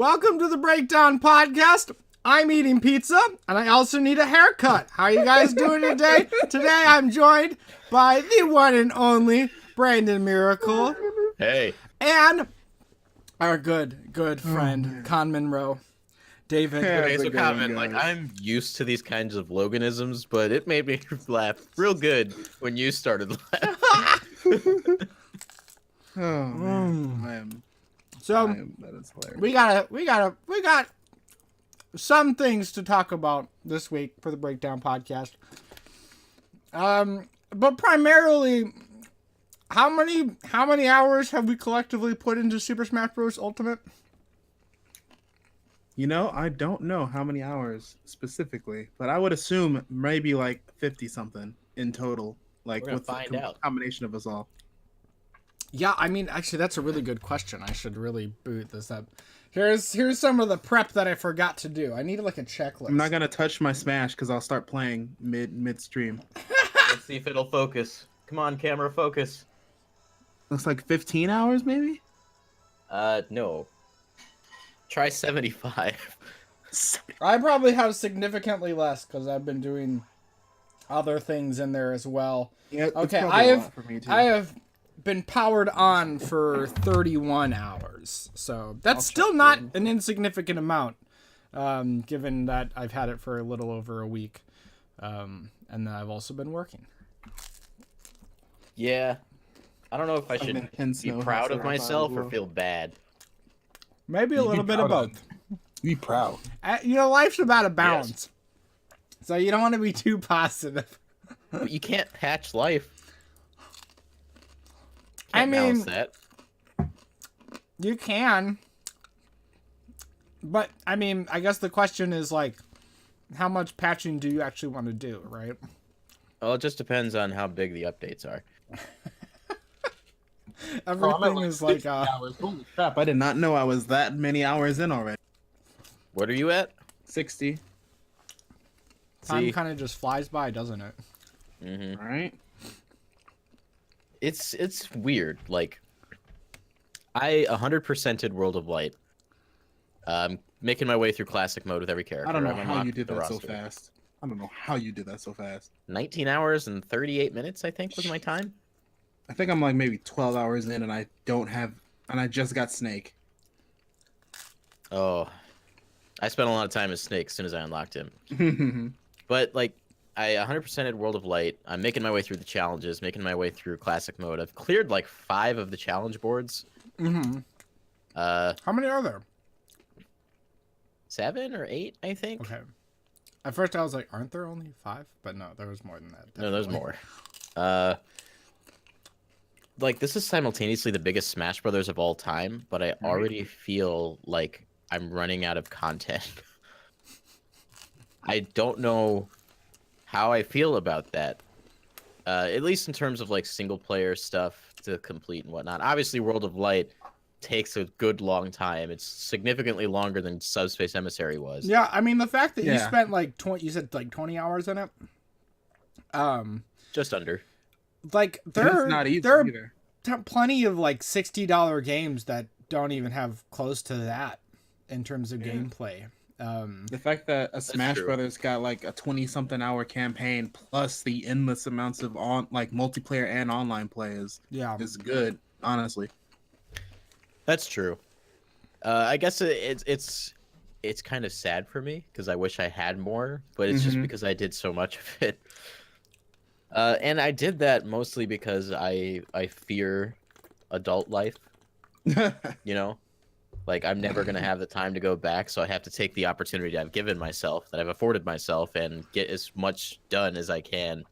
Welcome to the Breakdown Podcast. I'm eating pizza, and I also need a haircut. How are you guys doing today? Today I'm joined by the one and only Brandon Miracle. Hey. And our good friend, ConMenRDW. David. Okay, so comment, like, I'm used to these kinds of Loganisms, but it made me laugh real good when you started laughing. Oh man. That is hilarious. We got some things to talk about this week for the Breakdown Podcast. But primarily, how many hours have we collectively put into Super Smash Bros. Ultimate? You know, I don't know how many hours specifically, but I would assume maybe like 50 something in total. Like with the combination of us all. Yeah, I mean, actually, that's a really good question. I should really boot this up. Here's some of the prep that I forgot to do. I need like a checklist. I'm not gonna touch my Smash because I'll start playing midstream. Let's see if it'll focus. Come on, camera, focus. Looks like 15 hours, maybe. No. Try 75. I probably have significantly less because I've been doing other things in there as well. Yeah. Okay, I have been powered on for 31 hours, so that's still not an insignificant amount, given that I've had it for a little over a week, and then I've also been working. Yeah, I don't know if I should be proud of myself or feel bad. Maybe a little bit of both. Be proud. You know, life's about a balance, so you don't want to be too positive. But you can't patch life. I mean, that. You can, but I mean, I guess the question is like, how much patching do you actually want to do, right? Well, it just depends on how big the updates are. Everything is like hours. Holy crap! I did not know I was that many hours in already. What are you at? 60. Time kind of just flies by, doesn't it? Mm-hmm. All right. It's weird. Like, I 100%ed World of Light. Making my way through classic mode with every character. I don't know how you did that so fast. I don't know how you did that so fast. 19 hours and 38 minutes, I think, was my time. I think I'm like maybe 12 hours in, and I just got Snake. Oh, I spent a lot of time as Snake as soon as I unlocked him. But like, I 100%ed World of Light. I'm making my way through the challenges, making my way through classic mode. I've cleared like 5 of the challenge boards. Mm-hmm. How many are there? 7 or 8, I think. Okay. At first I was like, aren't there only 5? But no, there was more than that. Definitely. No, there's more. Like, this is simultaneously the biggest Smash Brothers of all time, but I already feel like I'm running out of content. I don't know how I feel about that. At least in terms of like single player stuff to complete and whatnot. Obviously, World of Light takes a good long time. It's significantly longer than Subspace Emissary was. Yeah, I mean the fact that you spent like 20, you said like 20 hours in it. Just under. Like there not easy there either. are plenty of like $60 games that don't even have close to that in terms of gameplay. The fact that a Smash Brothers got like a 20-something hour campaign plus the endless amounts of multiplayer and online play is good, honestly. That's true. I guess it's kind of sad for me because I wish I had more, but it's just because I did so much of it. And I did that mostly because I fear adult life. You know? Like, I'm never going to have the time to go back, so I have to take the opportunity I've given myself, that I've afforded myself, and get as much done as I can.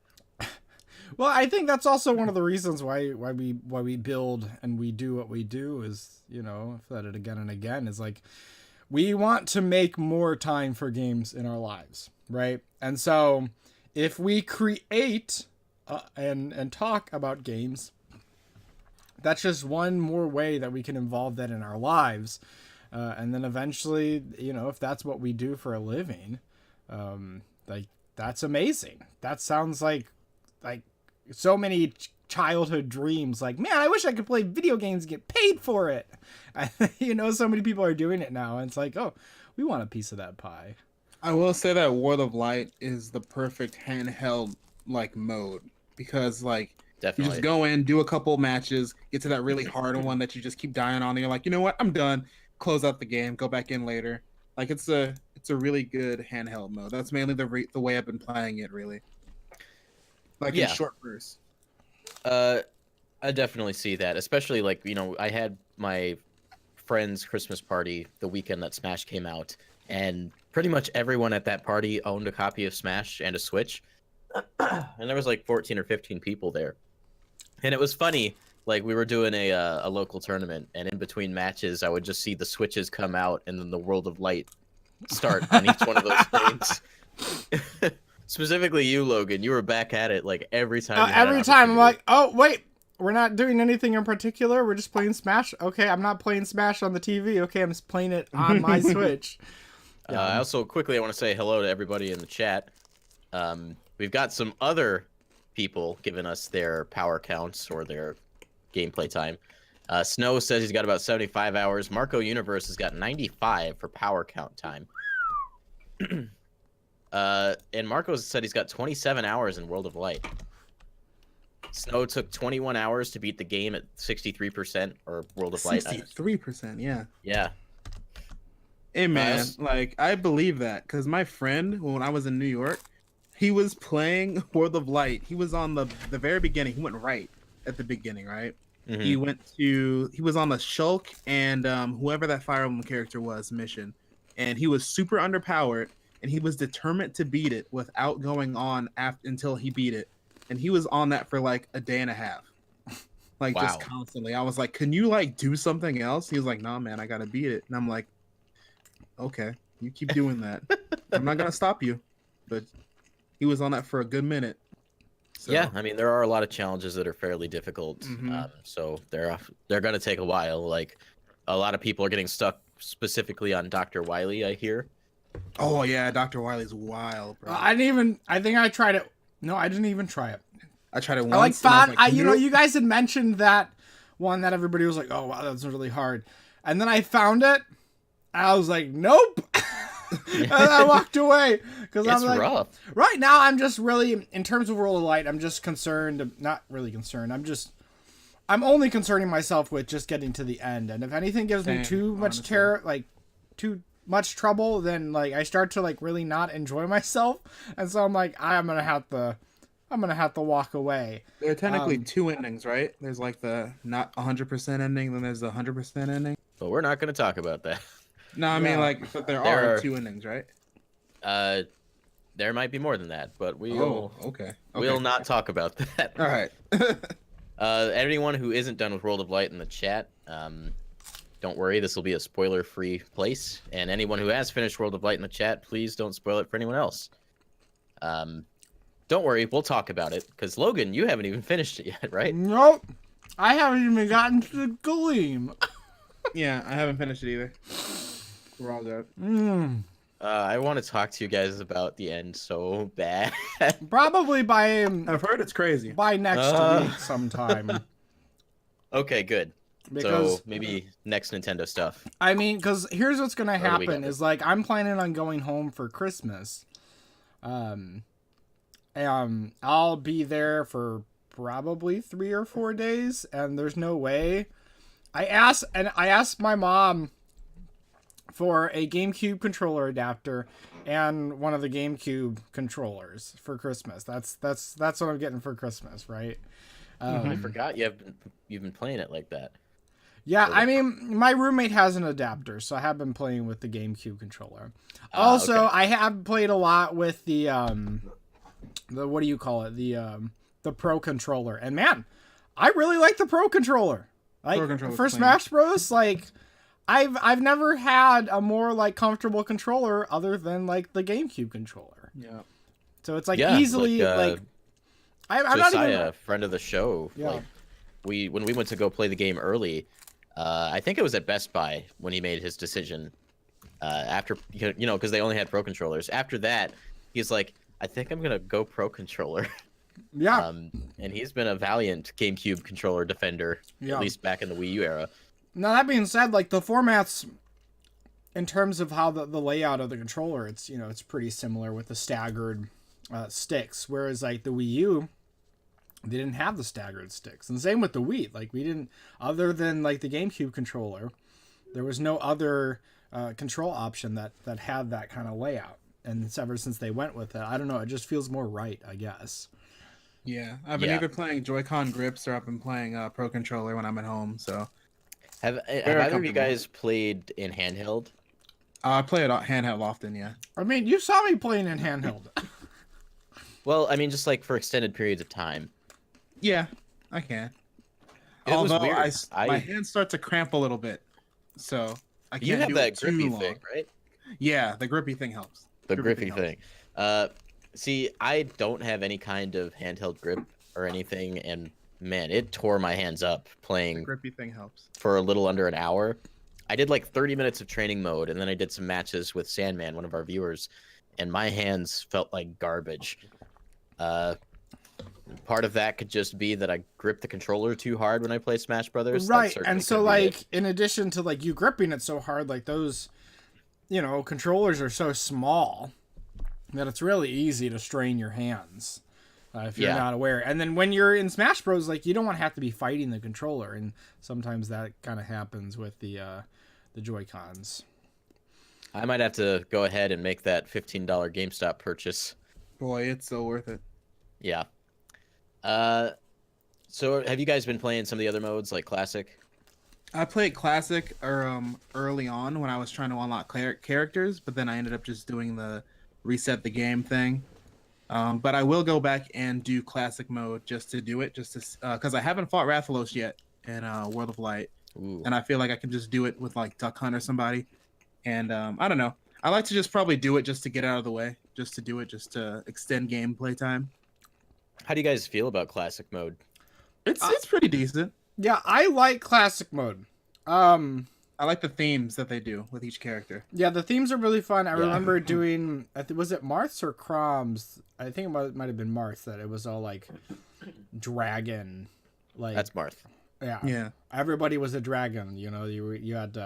Well, I think that's also one of the reasons why we build and we do what we do is, you know, I've said it again and again, is like, we want to make more time for games in our lives, right? And so, if we create and talk about games, that's just one more way that we can involve that in our lives. And then eventually, you know, if that's what we do for a living, like, that's amazing. That sounds like so many childhood dreams. Like, man, I wish I could play video games and get paid for it. You know, so many people are doing it now, and it's like, oh, we want a piece of that pie. I will say that World of Light is the perfect handheld like mode because like Definitely. you just go in, do a couple matches, get to that really hard one that you just keep dying on, and you're like, you know what, I'm done. Close out the game, go back in later. Like it's a really good handheld mode. That's mainly the way I've been playing it, really. Like in short bursts. I definitely see that, especially like, you know, I had my friend's Christmas party the weekend that Smash came out, and pretty much everyone at that party owned a copy of Smash and a Switch. And there was like 14 or 15 people there. And it was funny, like we were doing a local tournament, and in between matches I would just see the Switches come out and then the World of Light start on each one of those screens. Specifically you, Logan, you were back at it like every time. Every time I'm like, oh wait, we're not doing anything in particular. We're just playing Smash. Okay, I'm not playing Smash on the TV. Okay, I'm just playing it on my Switch. Yeah. I also quickly want to say hello to everybody in the chat. We've got some other people giving us their power counts or their gameplay time. Snow says he's got about 75 hours. Marco Universe has got 95 for power count time. And Marco said he's got 27 hours in World of Light. Snow took 21 hours to beat the game at 63% or World of Light. 63%, yeah. Yeah. Hey man, like I believe that because my friend, when I was in New York, he was playing World of Light. He was on the very beginning. He went right at the beginning, right? Mm-hmm. He was on the Shulk and whoever that Fire Emblem character was mission, and he was super underpowered, and he was determined to beat it without going on until he beat it, and he was on that for like a day and a half, like just constantly. I was like, "Can you like do something else?" He was like, "Nah, man, I gotta beat it," and I'm like, "Okay, you keep doing that. I'm not gonna stop you," but he was on that for a good minute. So. Yeah, I mean, there are a lot of challenges that are fairly difficult, so they're going to take a while. Like, a lot of people are getting stuck specifically on Dr. Wily, I hear. Oh, yeah, Dr. Wily's wild, bro. I think I tried it. No, I didn't even try it. I tried it once. You know, you guys had mentioned that one that everybody was like, oh, wow, that's really hard. And then I found it, and I was like, nope. And I walked away because I'm like, rough. Right now I'm just really, in terms of World of Light, I'm just concerned. Not really concerned. I'm only concerning myself with just getting to the end. And if anything gives me too much too much trouble, then like I start to like really not enjoy myself. And so I'm like, I'm gonna have to walk away. There are technically two endings, right? There's like the not 100% ending, then there's the 100% ending. But we're not going to talk about that. No, I mean, like, but there are two endings, right? There might be more than that, but we'll not talk about that. All right. Anyone who isn't done with World of Light in the chat, don't worry, this will be a spoiler-free place. And anyone who has finished World of Light in the chat, please don't spoil it for anyone else. Don't worry, we'll talk about it, because Logan, you haven't even finished it yet, right? Nope. I haven't even gotten to the Gleam. Yeah, I haven't finished it either. We're all good. I want to talk to you guys about the end so bad. Probably by... I've heard it's crazy. By next week sometime. Okay, good. Because, so maybe next Nintendo stuff. I mean, because here's what's going to happen is like I'm planning on going home for Christmas. And I'll be there for probably 3 or 4 days, and there's no way. I asked my mom for a GameCube controller adapter and one of the GameCube controllers for Christmas. That's what I'm getting for Christmas, right? I forgot you've been playing it like that. Yeah, I mean, my roommate has an adapter, so I have been playing with the GameCube controller. Also, okay. I have played a lot with the what do you call it? The Pro controller. And man, I really like the Pro controller. Like for Smash Bros, like I've never had a more like comfortable controller other than like the GameCube controller. Yeah. So it's like easily like I'm not even a friend of the show. Yeah. Like when we went to go play the game early, I think it was at Best Buy when he made his decision. After because they only had Pro controllers. After that, he's like, I think I'm gonna go Pro controller. Yeah. and he's been a valiant GameCube controller defender, Yeah. at least back in the Wii U era. Now that being said, like the formats, in terms of how the layout of the controller, it's it's pretty similar with the staggered sticks. Whereas like the Wii U, they didn't have the staggered sticks, and same with the Wii. Like we didn't, other than like the GameCube controller, there was no other control option that had that kind of layout. And it's ever since they went with it, I don't know, it just feels more right, I guess. Yeah, I've been either playing Joy-Con grips or I've been playing Pro Controller when I'm at home. So Have either of you guys played in handheld? I play it handheld often. Yeah. I mean, you saw me playing in handheld. Well, I mean, just like for extended periods of time. Yeah, I can. It was Although weird. my hands start to cramp a little bit, so I can't You have do that it too grippy long. thing, right? Yeah, the grippy thing helps. The grippy thing. See, I don't have any kind of handheld grip or anything, and man, it tore my hands up The playing grippy thing helps. for a little under an hour. I did like 30 minutes of training mode, and then I did some matches with Sandman, one of our viewers, and my hands felt like garbage. Part of that could just be that I grip the controller too hard when I play Smash Brothers. That Right, certainly and so could be like it. in addition to like you gripping it so hard, like those, controllers are so small that it's really easy to strain your hands if you're not aware. And then when you're in Smash Bros, like you don't want to have to be fighting the controller, and sometimes that kind of happens with the Joy-Cons. I might have to go ahead and make that $15 GameStop purchase. Boy, it's so worth it. Yeah. So have you guys been playing some of the other modes like Classic? I played Classic early on when I was trying to unlock characters, but then I ended up just doing the reset the game thing. But I will go back and do Classic mode just to do it, just to because I haven't fought Rathalos yet in World of Light, Ooh. and I feel like I can just do it with like Duck Hunt or somebody. And I don't know. I like to just probably do it just to get out of the way, just to do it, just to extend gameplay time. How do you guys feel about Classic mode? It's pretty decent. Yeah, I like Classic mode. I like the themes that they do with each character. Yeah, the themes are really fun. I Yeah. remember doing, was it Marths or Croms? I think it might have been Marths, that it was all like dragon. Like That's Marth. yeah, Yeah. everybody was a dragon. You had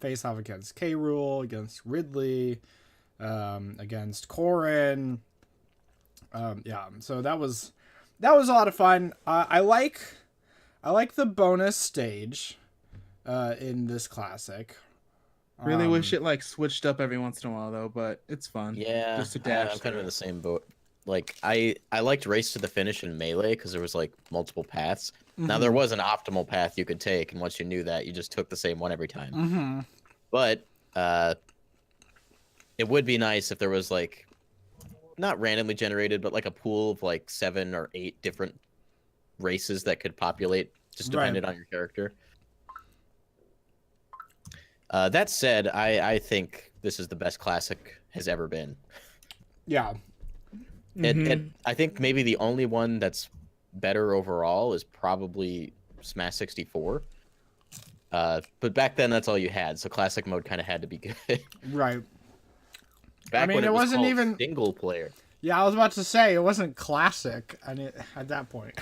face off against K. Rool, against Ridley, against Corrin. Yeah, so that was a lot of fun. I like the bonus stage in this Classic. Really wish it like switched up every once in a while though, but it's fun. Yeah, Just to dash I'm kind of through. in the same boat. Like I liked Race to the Finish in Melee because there was like multiple paths. Now there was an optimal path you could take, and once you knew that, you just took the same one every time. Mm-hmm. But it would be nice if there was like not randomly generated, but like a pool of like 7 or 8 different races that could populate, just dependent on your character. That said, I think this is the best Classic has ever been. Yeah. I think maybe the only one that's better overall is probably Smash 64. But back then, that's all you had, so Classic mode kind of had to be good. Right. Back mean, when it was wasn't called even- single player. Yeah, I was about to say it wasn't Classic at that point.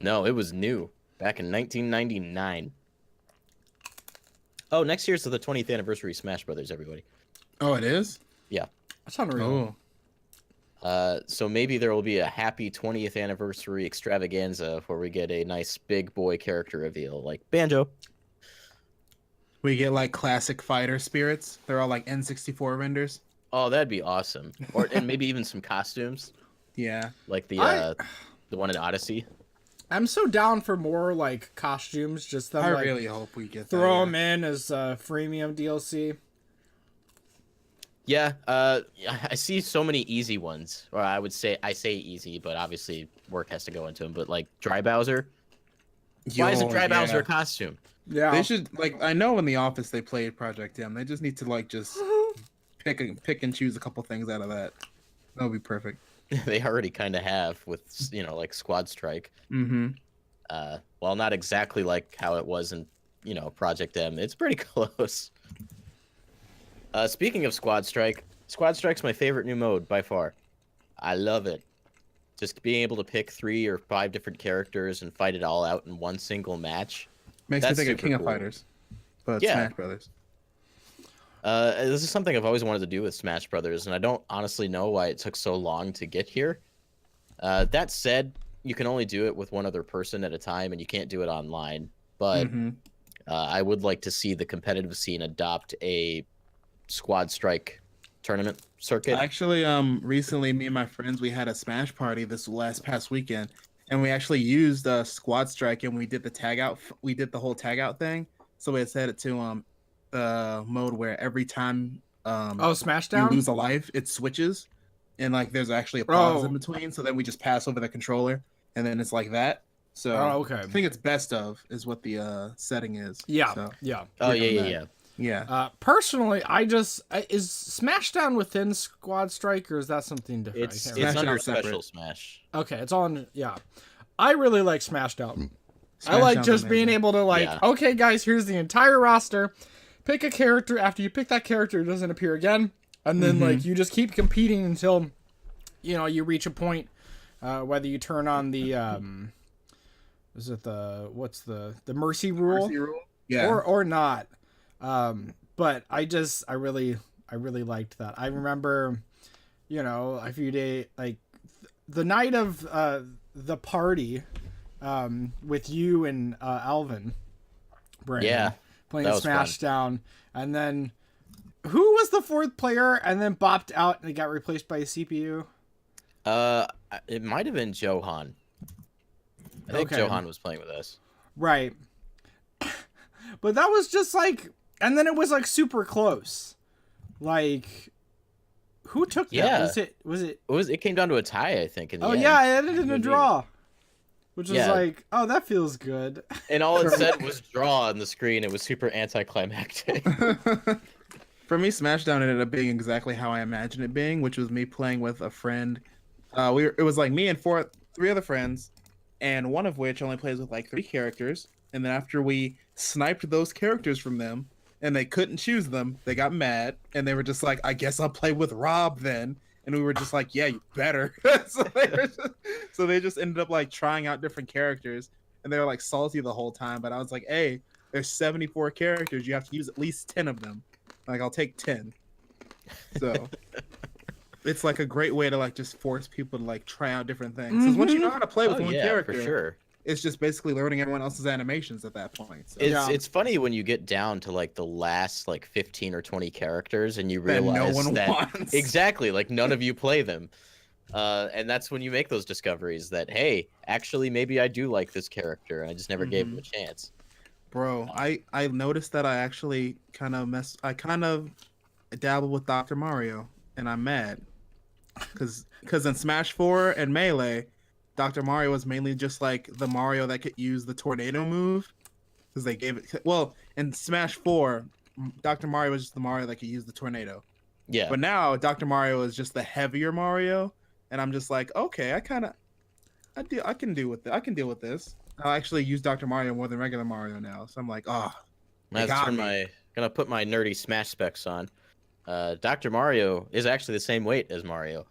No, it was new back in 1999. Oh, next year's the 20th anniversary of Smash Brothers, everybody. Oh, it is? That's unreal. Oh. So maybe there will be a happy 20th anniversary extravaganza where we get a nice big boy character reveal, like Banjo. We get like classic fighter spirits. They're all like N64 renders. Oh, that'd be awesome. And maybe even some costumes, Yeah. like the one in Odyssey. I'm so down for more like costumes. Just them I like really hope we get throw that. them in as freemium DLC. Yeah, I see so many easy ones, or I say easy, but obviously work has to go into them. But like Dry Bowser, why isn't Dry Bowser a costume? Yeah. They should like. I know in the office they played Project M. They just need to like just pick and choose a couple things out of that. That would be perfect. They already kind of have with like Squad Strike. Mm-hmm. Well, not exactly like how it was in Project M. It's pretty close. Speaking of Squad Strike's my favorite new mode by far. I love it. Just being able to pick 3 or 5 different characters and fight it all out in one single match. Makes me That's think of super King of cool. Fighters, but Yeah. Smash Brothers. This is something I've always wanted to do with Smash Brothers, and I don't honestly know why it took so long to get here. That said, you can only do it with one other person at a time, and you can't do it online. But I would like to see the competitive scene adopt a squad strike tournament circuit. Actually, recently, me and my friends, we had a Smash party this past weekend, and we actually used Squad Strike, and we did the tag out. We did the whole tag out thing. So we had set it to mode where every time Smashdown? you lose a life, it switches, and like there's actually a pause in between. So then we just pass over the controller, and then it's like that. So okay. I think it's best of is what the setting is. Yeah, So, yeah. Oh yeah. Personally, is Smashdown within Squad Strike, or is that something different? It's Smash under Down's separate. Special Smash. Okay, it's on. Yeah, I really like Smashdown. I like Smashdown's just being amazing. able to like, Yeah. okay, guys, here's the entire roster. Pick a character. After you pick that character, it doesn't appear again, and then like you just keep competing until, you reach a point. Whether you turn on the is it the mercy rule? Mercy rule? Yeah. or not. But I really liked that. I remember, a few days, like the night of the party, with you and Alvin, Brandon, Yeah, playing that was fun. Smashdown, and then who was the 4th player, and then bopped out and it got replaced by a CPU. It might have been Johan. I think Okay. Johan was playing with us. Right. But that was just like, and then it was like super close. Like, who took that? Yeah. Was it? It came down to a tie, I think. In the Oh end. yeah, it ended in a GG. draw. Which was Yeah. like, oh, that feels good. And all it said was draw on the screen. It was super anticlimactic. For me, Smashdown ended up being exactly how I imagined it being, which was me playing with a friend. It was like me and 3 other friends, and one of which only plays with like 3 characters. And then after we sniped those characters from them, and they couldn't choose them, they got mad, and they were just like, "I guess I'll play with Rob then." And we were just like, "Yeah, you better." so they just ended up like trying out different characters, and they were like salty the whole time. But I was like, "Hey, there's 74 characters. You have to use at least 10 of them. Like, I'll take 10." So it's like a great way to like just force people to like try out different things. Because once you know how to play with one character, for sure. it's just basically learning everyone else's animations at that point. So. It's funny when you get down to like the last like 15 or 20 characters and you That no realize one that wants. exactly like none of you play them. And that's when you make those discoveries that, hey, actually maybe I do like this character and I just never gave him a chance. Bro, I noticed that I actually kind of dabbled with Dr. Mario, and I'm mad because in Smash 4 and Melee, Dr. Mario was mainly just like the Mario that could use the tornado move, because they gave it. Well, in Smash 4, Dr. Mario was just the Mario that could use the tornado. Yeah. But now Dr. Mario is just the heavier Mario, and I'm just like, okay, I can deal with it. I can deal with this. I'll actually use Dr. Mario more than regular Mario now. So I'm like, oh, Gonna put my nerdy Smash specs on. Dr. Mario is actually the same weight as Mario.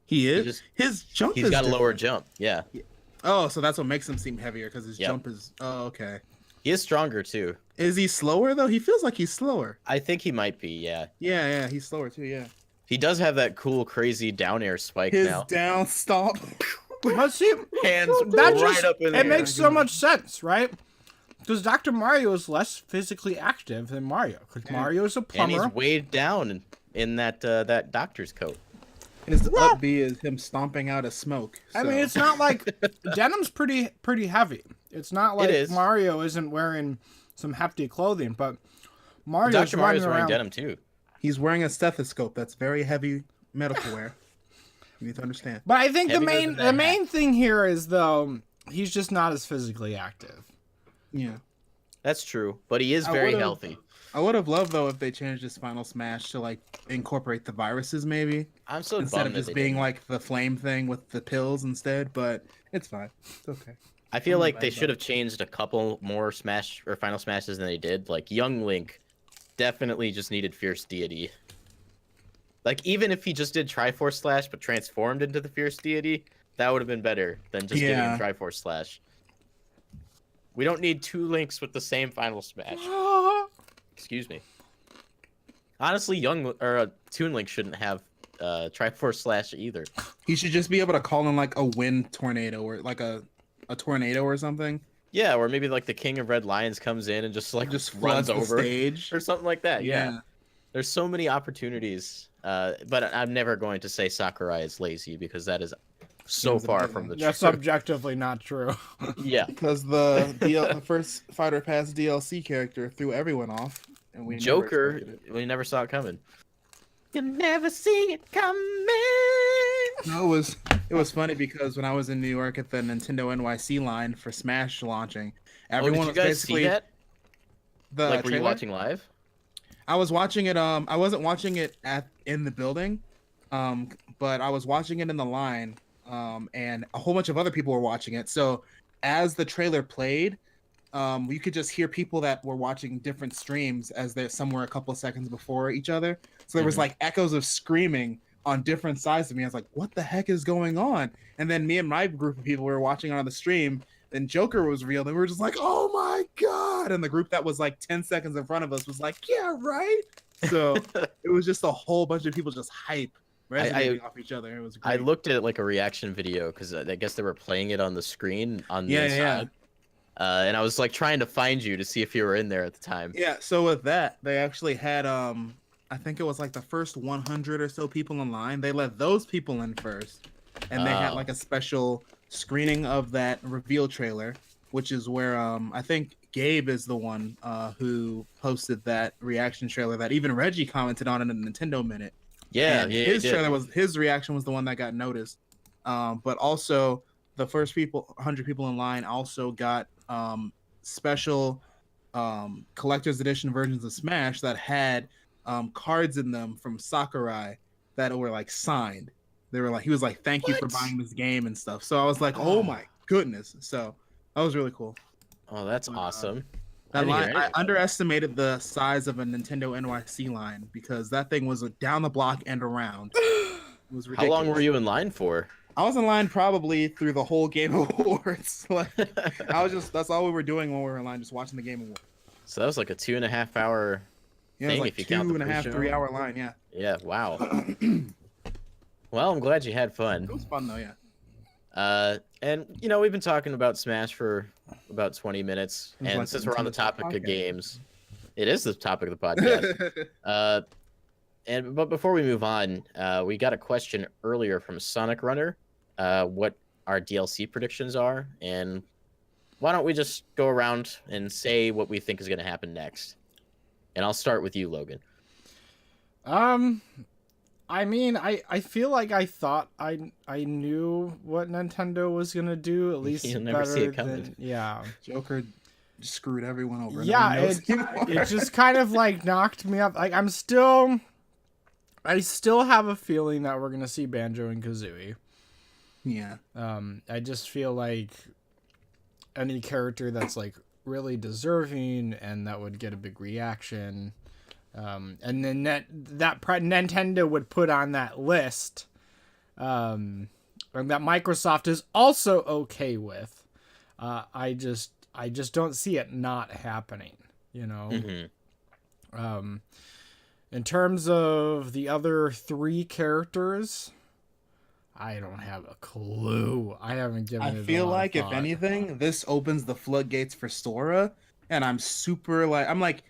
he is. just- His jump He's is got a lower different. jump. Yeah. Oh, so that's what makes him seem heavier, because his Yep. jump is. Oh, okay. He is stronger too. Is he slower though? He feels like he's slower. I think he might be, yeah. Yeah, he's slower too. Yeah. He does have that cool, crazy down air spike His now. down stomp. But see, Hands that right just up in the it air. makes so much sense, right? Because Dr. Mario is less physically active than Mario. Because Mario is a And plumber. he's weighed down in that doctor's coat. His up B is him stomping out a smoke. I mean, so- it's not like denim's pretty heavy. It's not like is. Mario isn't wearing some hefty clothing, but Mario's Dr. Mario's running wearing around. denim too. He's wearing a stethoscope. That's very heavy medical wear. You need to understand. But I think the Heavier main than that main thing here is though he's just not as physically active. Yeah. That's true, but he is I very would've- healthy. I would have loved though if they changed his Final Smash to like incorporate the viruses maybe I'm so instead bummed of that just they being didn't. like the flame thing with the pills instead. But it's fine. It's okay. I feel I'm like not they bad should have changed a couple more Smash or Final Smashes than they did. Like Young Link definitely just needed Fierce Deity. Like even if he just did Triforce Slash but transformed into the Fierce Deity, That would have been better than just giving him Yeah. Triforce Slash. We don't need 2 Links with the same final smash. Excuse me. Honestly, Toon Link shouldn't have Triforce Slash either. He should just be able to call in like a wind tornado or like a tornado or something. Yeah, or maybe like the King of Red Lions comes in and just Just runs floods the over stage or something like that. Yeah. There's so many opportunities. But I'm never going to say Sakurai is lazy because that is so Seems far amazing. from the That's truth. objectively not true. Yeah. Because the first Fighter Pass DLC character threw everyone off, and we Joker, never expected it. we never saw it coming. You never see it coming. No, it was funny because when I was in New York at the Nintendo NYC line for Smash launching, everyone Did you was guys see basically that? the Like, were you trailer. watching live? I was watching it. I wasn't watching it in the building, but I was watching it in the line. And a whole bunch of other people were watching it. So as the trailer played, you could just hear people that were watching different streams as they're somewhere a couple of seconds before each other. So there was like echoes of screaming on different sides of me. I was like, what the heck is going on? And then me and my group of people were watching on the stream. Then Joker was revealed, and we were just like, oh my God. And the group that was like 10 seconds in front of us was like, yeah, right. So it was just a whole bunch of people just hype. Resonating off each other. It was great. I looked at it like a reaction video because I guess they were playing it on the screen on the inside. And I was like trying to find you to see if you were in there at the time. Yeah, so with that, they actually had I think it was like the first 100 or so people in line. They let those people in first. And they had like a special screening of that reveal trailer, which is where I think Gabe is the one who posted that reaction trailer that even Reggie commented on in a Nintendo Minute. Yeah, And yeah, his reaction was the one that got noticed. But also the first 100 people in line also got special collector's edition versions of Smash that had cards in them from Sakurai that were like signed. They were like, he was like, thank you for buying this game and stuff. So I was like, oh my goodness. So that was really cool. Oh, that's awesome. That line, I underestimated the size of a Nintendo NYC line because that thing was down the block and around. It was ridiculous. How long were you in line for? I was in line probably through the whole Game Awards. That's all we were doing when we were in line, just watching the Game Awards. So that was like a 2.5 hour Yeah, thing it was if you like count the 2.5, pre-show. 3 hour line. Yeah. Yeah, wow. Well, I'm glad you had fun. It was fun though. Yeah. And you know, we've been talking about Smash for about 20 minutes, It's and like since the we're on the Nintendo topic of podcast. games, it is the topic of the podcast. But before we move on, we got a question earlier from Sonic Runner. What our DLC predictions are, and why don't we just go around and say what we think is going to happen next? And I'll start with you, Logan. I mean, I feel like I thought I knew what Nintendo was gonna do, at least You'll never better see it coming. than yeah. Joker screwed everyone over. Yeah, No one knows anymore. it just kind of like knocked me up. Like I still have a feeling that we're gonna see Banjo and Kazooie. Yeah. I just feel like any character that's like really deserving and that would get a big reaction, and then Nintendo would put on that list, and that Microsoft is also okay with. I just don't see it not happening. You know. Mm-hmm. In terms of the other 3 characters, I don't have a clue. I haven't given it I a feel lot of like if thought. anything, this opens the floodgates for Sora, and I'm like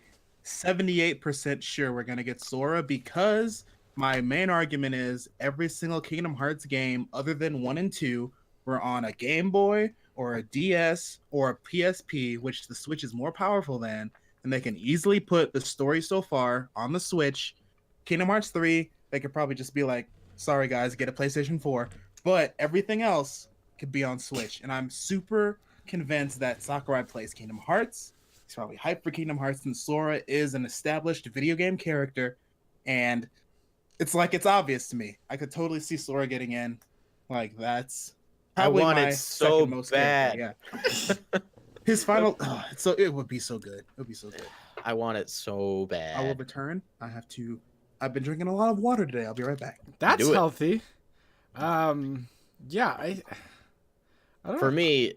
78% sure we're gonna get Sora because my main argument is every single Kingdom Hearts game other than 1 and 2 were on a Game Boy or a DS or a PSP, which the Switch is more powerful than, and they can easily put the story so far on the Switch. Kingdom Hearts 3, they could probably just be like, sorry guys, get a PlayStation 4. But everything else could be on Switch. And I'm super convinced that Sakurai plays Kingdom Hearts. He's probably hyped for Kingdom Hearts, and Sora is an established video game character. And it's obvious to me. I could totally see Sora getting in. Like, that's probably I want my it so second most bad. character. Yeah. His final it would be so good. It would be so good. I want it so bad. I will return. I've been drinking a lot of water today. I'll be right back. That's Do it. healthy. Yeah, I don't For know. me,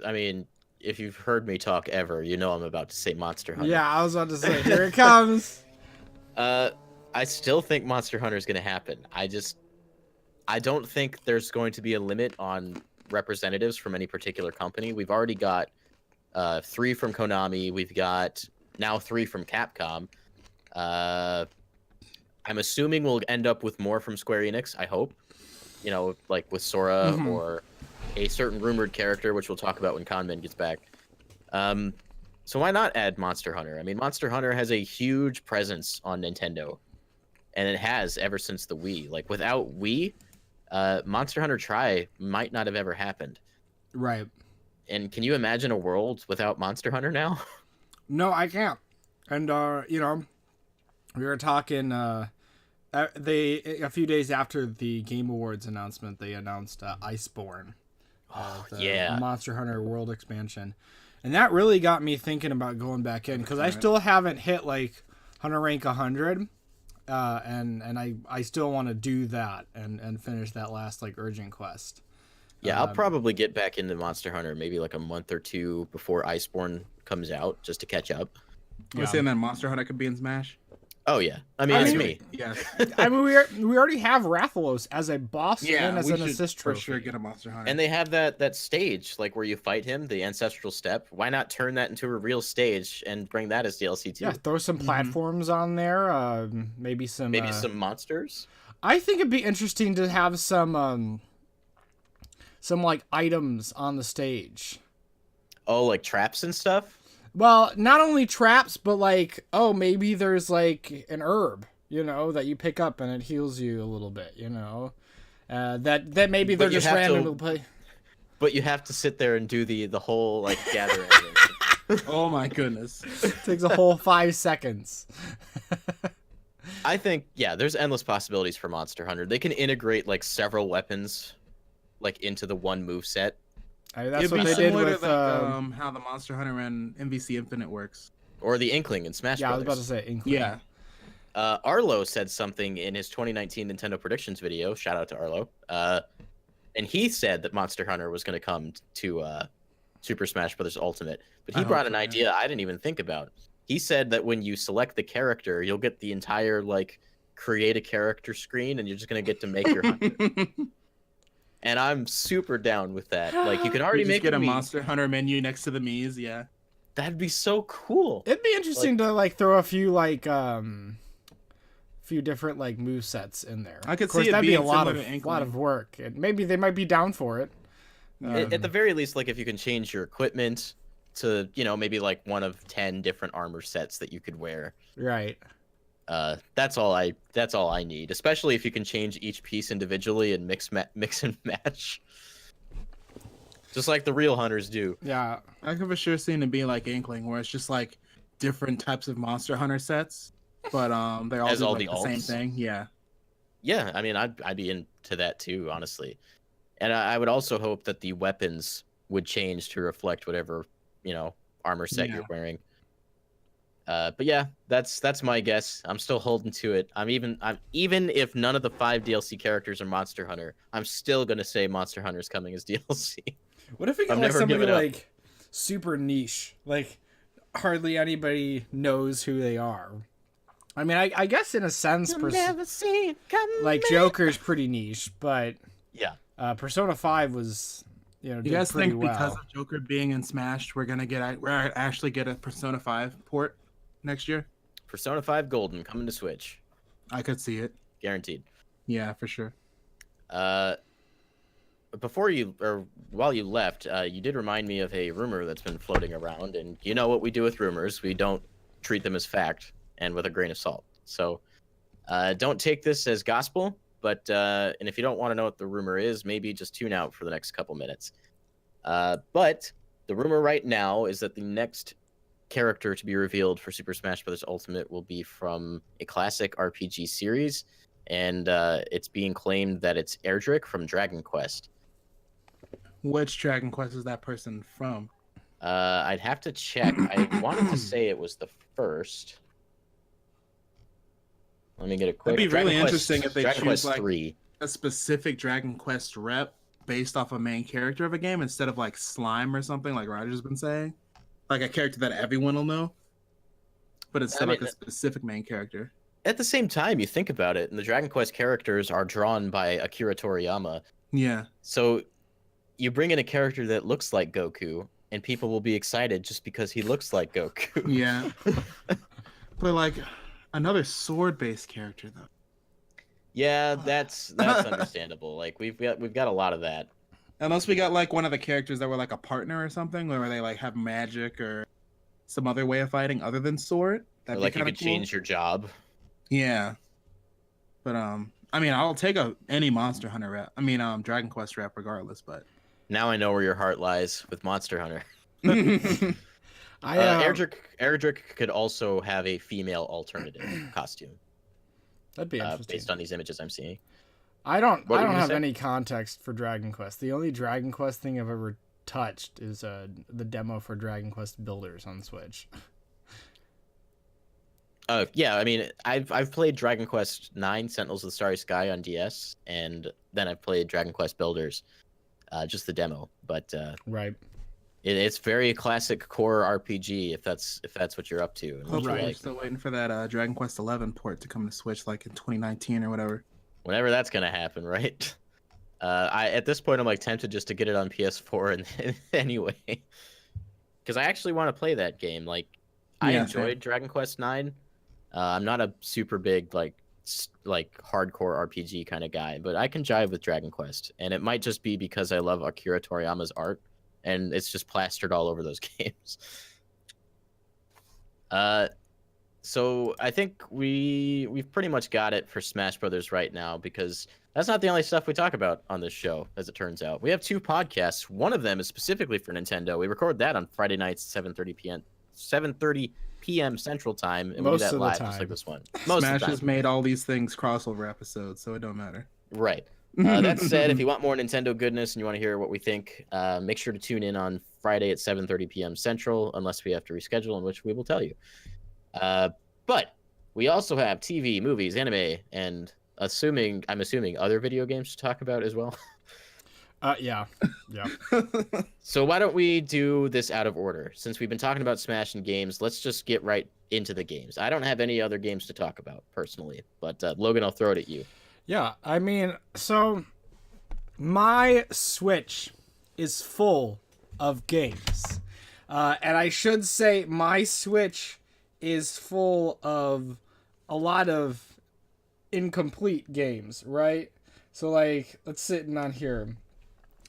I mean, if you've heard me talk ever, you know I'm about to say Monster Hunter. Yeah, I was about to say, here it comes. Uh, I still think Monster Hunter is going to happen. I don't think there's going to be a limit on representatives from any particular company. We've already got 3 from Konami. We've got now 3 from Capcom. I'm assuming we'll end up with more from Square Enix. I hope, like with Sora Mhm. or a certain rumored character, which we'll talk about when Conmen gets back. So why not add Monster Hunter? I mean, Monster Hunter has a huge presence on Nintendo, and it has ever since the Wii. Like without Wii, Monster Hunter Tri might not have ever happened. Right. And can you imagine a world without Monster Hunter now? No, I can't. And we were talking. They a few days after the Game Awards announcement, they announced Iceborne, the Yeah. Monster Hunter World expansion, and that really got me thinking about going back in because I still haven't hit like Hunter rank 100, and I still want to do that and finish that last like urgent quest. Yeah, I'll probably get back into Monster Hunter maybe like a month or 2 before Iceborne comes out just to catch up. We're saying that Monster Hunter could be in Smash. Oh yeah, I mean it's me. Yes. I mean, we already have Rathalos as a boss and as an assist for trophy. sure get a Monster Hunter. And they have that stage like where you fight him, the ancestral step. Why not turn that into a real stage and bring that as DLC too? Yeah, throw some platforms on there. Maybe some monsters. I think it'd be interesting to have some like items on the stage. Oh, like traps and stuff? Well, not only traps, but like, oh, maybe there's like an herb, that you pick up and it heals you a little bit, that maybe they're just randomly play. But you have to sit there and do the whole like gathering. Oh my goodness. It takes a whole 5 seconds. I think, yeah, there's endless possibilities for Monster Hunter. They can integrate like several weapons like into the one move set. That's what they did with how the Monster Hunter and MVC Infinite works. Or the Inkling in Smash Yeah, Brothers. I was about to say Inkling. Yeah. Arlo said something in his 2019 Nintendo Predictions video. Shout out to Arlo. And he said that Monster Hunter was going to come to Super Smash Bros. Ultimate. But he brought an idea I didn't even think about. He said that when you select the character, you'll get the entire, like, create a character screen, and you're just going to get to make your hunter. And I'm super down with that. Like, you can already make a Monster Hunter menu next to the Mii's, yeah. That'd be so cool. It'd be interesting to, like, throw a few, like, few different, like, move sets in there. I could of course, see it that'd be being a lot similar to of work. And maybe they might be down for it. At the very least, like, if you can change your equipment to, maybe, like, one of 10 different armor sets that you could wear. Right. That's all I need. Especially if you can change each piece individually and mix and match, just like the real hunters do. Yeah, I could for sure see it being like Inkling, where it's just like different types of Monster Hunter sets, but they all do like the same thing. Yeah. Yeah, I mean, I'd be into that too, honestly. And I would also hope that the weapons would change to reflect whatever armor set you're wearing. But yeah, that's my guess. I'm still holding to it. Even if none of the 5 DLC characters are Monster Hunter, I'm still gonna say Monster Hunter is coming as DLC. What if we get like somebody like super niche, like hardly anybody knows who they are? I mean, I guess in a sense, like Joker's pretty niche, but yeah, Persona 5 was. You guys think because of Joker being in Smash, we're actually get a Persona 5 port next year? Persona 5 Golden coming to Switch. I could see it. Guaranteed. Yeah, for sure. While you left, you did remind me of a rumor that's been floating around, and you know what we do with rumors. We don't treat them as fact and with a grain of salt. So don't take this as gospel. But and if you don't want to know what the rumor is, maybe just tune out for the next couple minutes. But the rumor right now is that the next character to be revealed for Super Smash Bros. Ultimate will be from a classic RPG series, and it's being claimed that it's Erdrick from Dragon Quest. Which Dragon Quest is that person from? I'd have to check. I wanted to say it was the first. Let me get a quick. It'd be really interesting if they Dragon choose Quest like 3. a specific Dragon Quest rep based off a main character of a game instead of like slime or something like Roger's been saying, like a character that everyone will know, but instead like a specific main character. At the same time, you think about it, and the Dragon Quest characters are drawn by Akira Toriyama. Yeah. So you bring in a character that looks like Goku, and people will be excited just because he looks like Goku. Yeah. But like another sword-based character though. Yeah, that's understandable. Like we've got a lot of that. Unless we got like one of the characters that were like a partner or something, where they like have magic or some other way of fighting other than sword. That'd like you could change your job. Yeah. But I mean, I'll take any Monster Hunter rep. I mean, Dragon Quest rep regardless. But now I know where your heart lies with Monster Hunter. Erdrick could also have a female alternative costume. That'd be interesting. Based on these images I'm seeing. I don't have any context for Dragon Quest. The only Dragon Quest thing I've ever touched is the demo for Dragon Quest Builders on Switch. Yeah, I mean, I've played Dragon Quest 9 Sentinels of the Starry Sky on DS, and then I've played Dragon Quest Builders, just the demo. But right. It's very classic core RPG if that's what you're up to. Right. I'm still waiting for that Dragon Quest 11 port to come to Switch, like in 2019 or whatever. Whenever that's gonna happen, right? At this point I'm like tempted just to get it on PS4 and anyway, because I actually want to play that game. Like, I enjoyed Dragon Quest 9. I'm not a super big like hardcore RPG kind of guy, but I can jive with Dragon Quest, and it might just be because I love Akira Toriyama's art. And it's just plastered all over those games. So I think we've pretty much got it for Smash Brothers right now, because that's not the only stuff we talk about on this show, as it turns out. We have 2 podcasts. One of them is specifically for Nintendo. We record that on Friday nights, 7:30 p.m. Central Time, and we do that live, just like this one. Smash has made all these things crossover episodes, so it don't matter. Right. That said, if you want more Nintendo goodness and you want to hear what we think, make sure to tune in on Friday at 7:30 p.m. Central, unless we have to reschedule, in which we will tell you. But we also have TV, movies, anime, and I'm assuming other video games to talk about as well. Yeah. So why don't we do this out of order? Since we've been talking about Smash and games, let's just get right into the games. I don't have any other games to talk about personally, but Logan, I'll throw it at you. Yeah, I mean, so my Switch is full of games. And I should say my Switch is full of a lot of incomplete games, right? So, like, let's sit on here.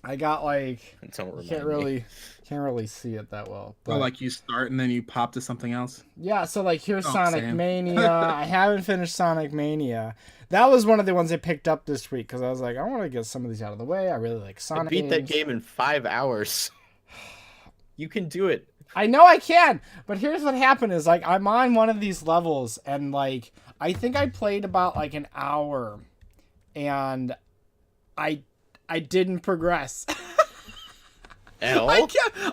I got, like, can't really see it that well. But like you start and then you pop to something else? Yeah, so, like, here's Sonic Mania. I haven't finished Sonic Mania. That was one of the ones I picked up this week because I was like, I want to get some of these out of the way. I really like Sonic. I beat that game in 5 hours. You can do it. I know I can, but here's what happened is, like, I'm on one of these levels, and, like, I think I played about, like, an hour, and I didn't progress. At all?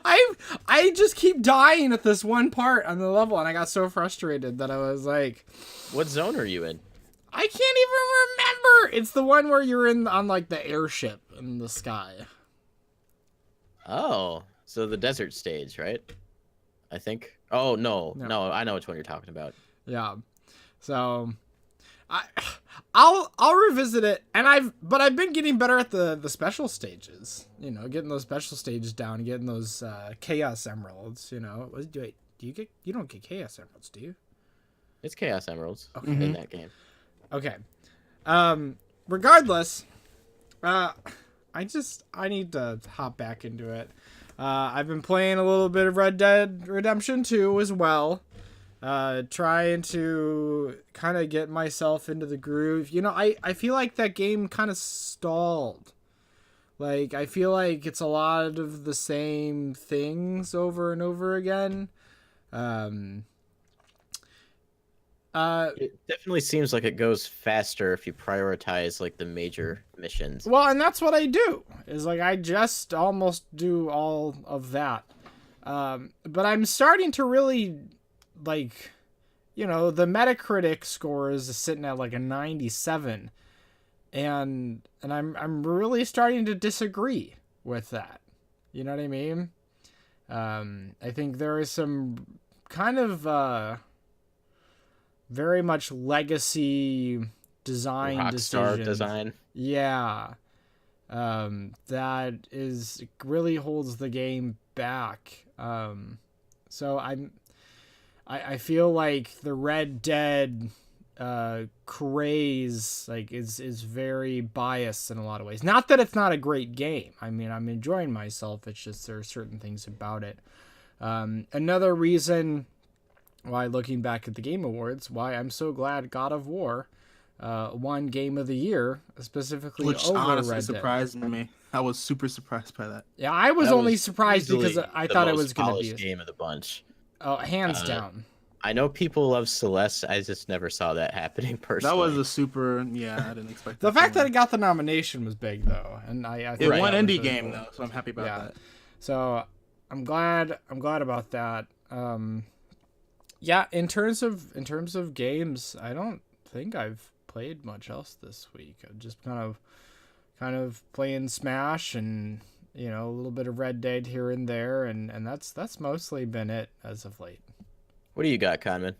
I just keep dying at this one part on the level, and I got so frustrated that I was like, what zone are you in? I can't even remember. It's the one where you're on like the airship in the sky. Oh, so the desert stage, right? I think. Oh no, I know which one you're talking about. Yeah. So I'll revisit it, and I've been getting better at the special stages. You know, getting those special stages down, getting those Chaos Emeralds. You know, wait, you don't get Chaos Emeralds, do you? It's Chaos Emeralds in that game. Okay. Regardless, I need to hop back into it. I've been playing a little bit of Red Dead Redemption 2 as well. Trying to kind of get myself into the groove. You know, I feel like that game kind of stalled. Like, I feel like it's a lot of the same things over and over again. It definitely seems like it goes faster if you prioritize like the major missions. Well, and that's what I do. Is like I just almost do all of that. But I'm starting to really like, you know, the Metacritic score is sitting at like a 97, and I'm really starting to disagree with that. You know what I mean? I think there is some kind of very much legacy design Rockstar decisions. design. Yeah. That is really holds the game back. So I feel like the Red Dead craze like is very biased in a lot of ways. Not that it's not a great game. I mean, I'm enjoying myself. It's just there are certain things about it. Another reason why, looking back at the Game Awards, why I'm so glad God of War won Game of the Year, specifically Which over honestly Red Dead. surprised me. I was super surprised by that. Yeah, I was That only was surprised because easily I the thought it most was going to polished be game of the bunch. hands down. I know people love Celeste. I just never saw that happening personally. That was a super. Yeah, I didn't expect The that fact to that win. it got the nomination was big, though, and I It think won that was indie really game cool. though, so I'm happy about Yeah. that. So I'm glad about that. Yeah, in terms of games, I don't think I've played much else this week. I'm just kind of playing Smash and a little bit of Red Dead here and there, and that's mostly been it as of late. What do you got, Conman?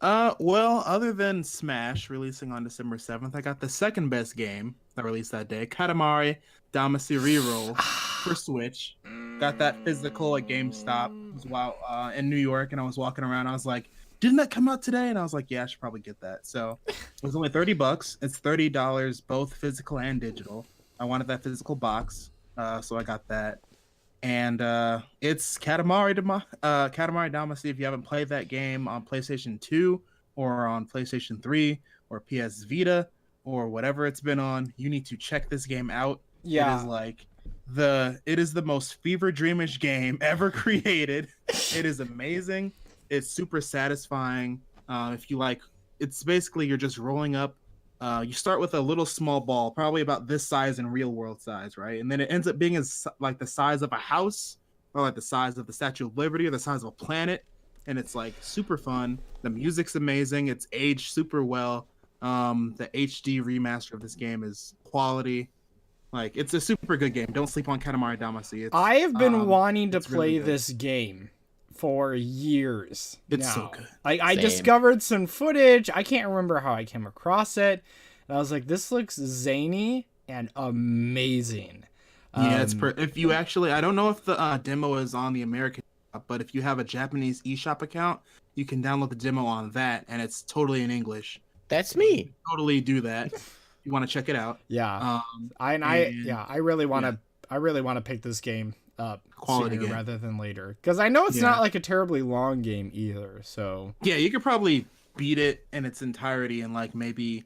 Well, other than Smash releasing on December 7th, I got the second best game that released that day, Katamari Damacy Reroll for Switch. Got that physical at GameStop. It was while in New York, and I was walking around. I was like, "Didn't that come out today?" And I was like, "Yeah, I should probably get that." So it was only $30. It's $30 both physical and digital. I wanted that physical box, so I got that. And it's Katamari Damacy. If you haven't played that game on PlayStation 2 or on PlayStation 3 or PS Vita or whatever it's been on, you need to check this game out. Yeah. It is like it is the most fever dreamish game ever created. It is amazing. It's super satisfying. If you like, it's basically you're just rolling up. You start with a little small ball, probably about this size in real world size, right? And then it ends up being like the size of a house, or like the size of the Statue of Liberty, or the size of a planet. And it's like super fun. The music's amazing. It's aged super well. The HD remaster of this game is quality. Like, it's a super good game. Don't sleep on Katamari Damacy. I have been wanting to it's really play good. this game for years. It's now. so good. Like, I Same. discovered some footage. I can't remember how I came across it. And I was like, this looks zany and amazing. Yeah, if you actually, I don't know if the demo is on the American shop, but if you have a Japanese eShop account, you can download the demo on that, and it's totally in English. That's me. Totally do that. You want to check it out. Yeah. I really want to pick this game up Quality sooner game. rather than later, because I know it's Yeah. not like a terribly long game either. So Yeah, you could probably beat it in its entirety in like maybe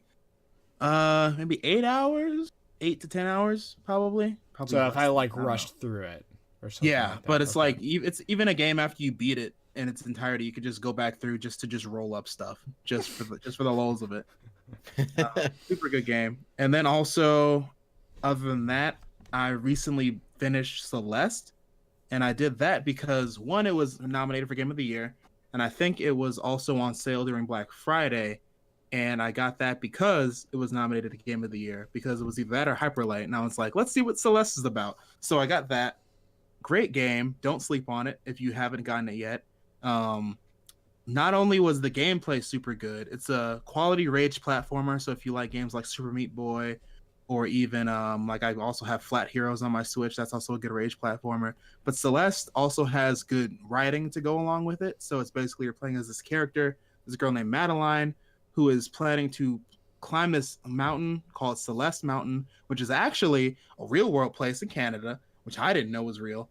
8 hours, 8 to 10 hours, probably. so if less. I like don't know. rushed through it or something. Yeah, like that. but it's Okay. like it's even a game after you beat it in its entirety. You could just go back through just to roll up stuff, just for the lulz of it. Super good game. And then also, other than that, I recently finished Celeste, and I did that because one, it was nominated for Game of the Year, and I think it was also on sale during Black Friday, and I got that because it was nominated to Game of the Year, because it was either that or Hyperlight, and I was like, let's see what Celeste is about. So I got that. Great game. Don't sleep on it if you haven't gotten it yet. Not only was the gameplay super good, it's a quality rage platformer. So if you like games like Super Meat Boy, or even like I also have Flat Heroes on my Switch, that's also a good rage platformer. But Celeste also has good writing to go along with it. So it's basically you're playing as this character, this girl named Madeline, who is planning to climb this mountain called Celeste Mountain, which is actually a real world place in Canada, which I didn't know was real.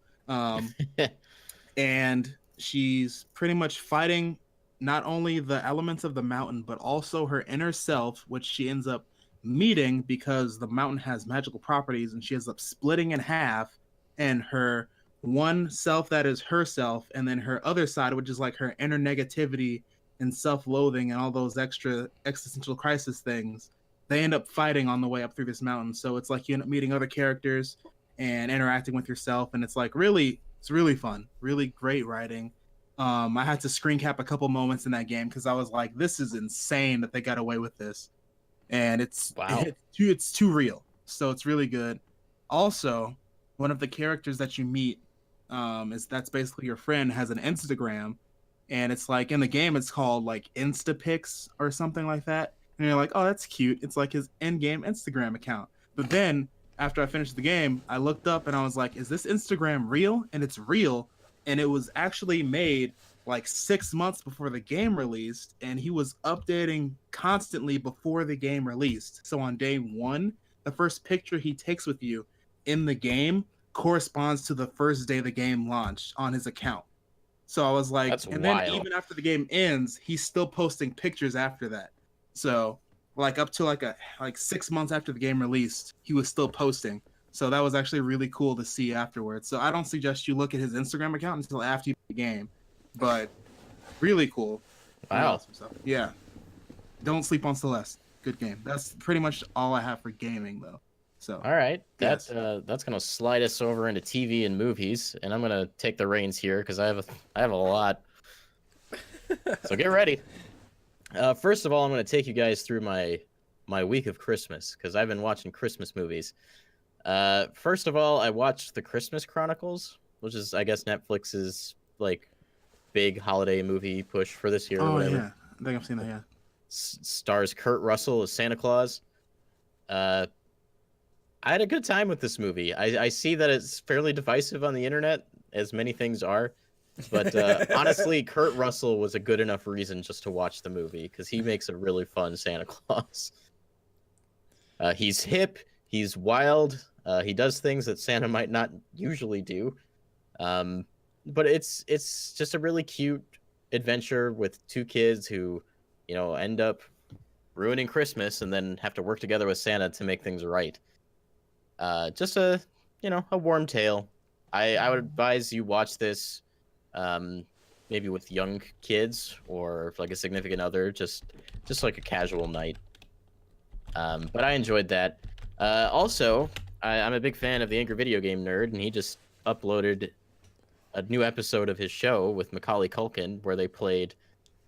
And she's pretty much fighting not only the elements of the mountain, but also her inner self, which she ends up meeting because the mountain has magical properties, and she ends up splitting in half, and her one self that is herself, and then her other side, which is like her inner negativity and self-loathing and all those extra existential crisis things, they end up fighting on the way up through this mountain. So it's like you end up meeting other characters and interacting with yourself, and it's like it's really fun, really great writing. I had to screen cap a couple moments in that game because I was like, this is insane that they got away with this. and it's Wow. it's too real. So it's really good. Also, one of the characters that you meet, is that's basically your friend, has an Instagram, and it's like in the game it's called like Instapics or something like that. And you're like, oh, that's cute. It's like his in-game Instagram account. But then after I finished the game, I looked up and I was like, is this Instagram real? And it's real, and it was actually made like 6 months before the game released, and he was updating constantly before the game released. So on day one, the first picture he takes with you in the game corresponds to the first day the game launched on his account. So I was like, That's and then wild. even after the game ends, he's still posting pictures after that. So like up to like 6 months after the game released, he was still posting. So that was actually really cool to see afterwards. So I don't suggest you look at his Instagram account until after you beat the game, but really cool. Really Wow. awesome stuff. Yeah. Don't sleep on Celeste. Good game. That's pretty much all I have for gaming though. So All right, Yes. that's gonna slide us over into TV and movies, and I'm gonna take the reins here because I have a lot. So get ready. First of all, I'm gonna take you guys through my week of Christmas because I've been watching Christmas movies. First of all, I watched The Christmas Chronicles, which is I guess Netflix's like big holiday movie push for this year or Oh whatever. yeah. I think I've seen that, yeah. Stars Kurt Russell as Santa Claus. I had a good time with this movie. I see that it's fairly divisive on the internet, as many things are. But honestly, Kurt Russell was a good enough reason just to watch the movie because he makes a really fun Santa Claus. He's hip, he's wild, he does things that Santa might not usually do. But it's just a really cute adventure with two kids who, end up ruining Christmas and then have to work together with Santa to make things right. Just a warm tale. I would advise you watch this maybe with young kids or like a significant other, just like a casual night. But I enjoyed that. Also, I'm a big fan of the Angry Video Game Nerd, and he just uploaded a new episode of his show with Macaulay Culkin where they played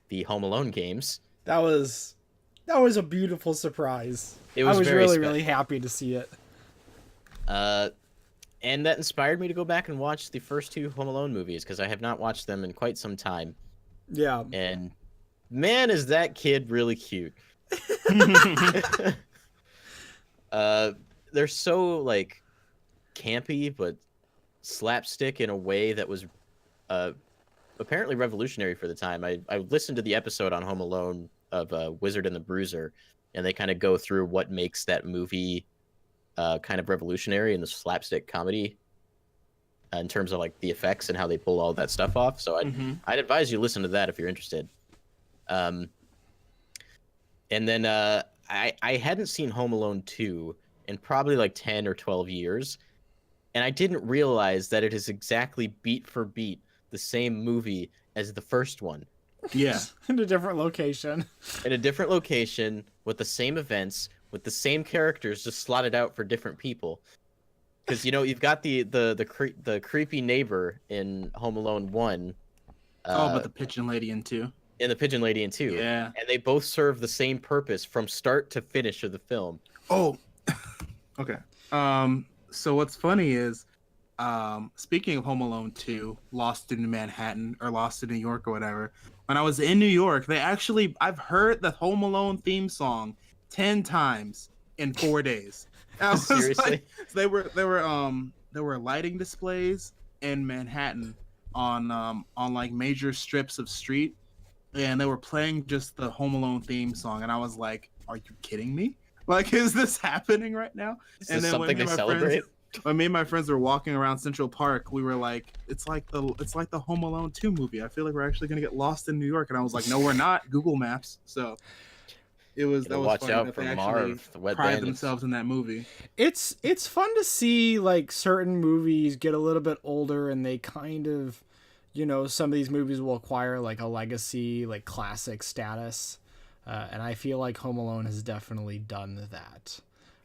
the Home Alone games. That was a beautiful surprise. It was I was very really, special. really happy to see it. And that inspired me to go back and watch the first two Home Alone movies because I have not watched them in quite some time. Yeah. And man, is that kid really cute. They're so like campy but slapstick in a way that was apparently revolutionary for the time. I listened to the episode on Home Alone of Wizard and the Bruiser, and they kind of go through what makes that movie kind of revolutionary in the slapstick comedy in terms of like the effects and how they pull all that stuff off. So I'd advise you listen to that if you're interested. And then I hadn't seen Home Alone 2 in probably like 10 or 12 years. And I didn't realize that it is exactly beat for beat the same movie as the first one. Yeah. In a different location. In a different location with the same events, with the same characters just slotted out for different people. Because you've got the creepy neighbor in Home Alone 1. But the Pigeon Lady in 2. And the Pigeon Lady in 2. Yeah. And they both serve the same purpose from start to finish of the film. Oh. Okay. So what's funny is, speaking of Home Alone 2, Lost in Manhattan or Lost in New York or whatever, when I was in New York, I've heard the Home Alone theme song 10 times in 4 days. Seriously? So there were lighting displays in Manhattan on like major strips of street, and they were playing just the Home Alone theme song, and I was like, "Are you kidding me? Like, is this happening right now?" Is And this then something they celebrate? when me and my friends were walking around Central Park, we were like, it's like the Home Alone 2 movie. I feel like we're actually gonna get lost in New York. And I was like, no, we're not. Google Maps. So that was Watch funny out that for they Marv, actually the wet pride bandits. themselves in that movie. It's fun to see like certain movies get a little bit older and they kind of, some of these movies will acquire like a legacy, like classic status. And I feel like Home Alone has definitely done that.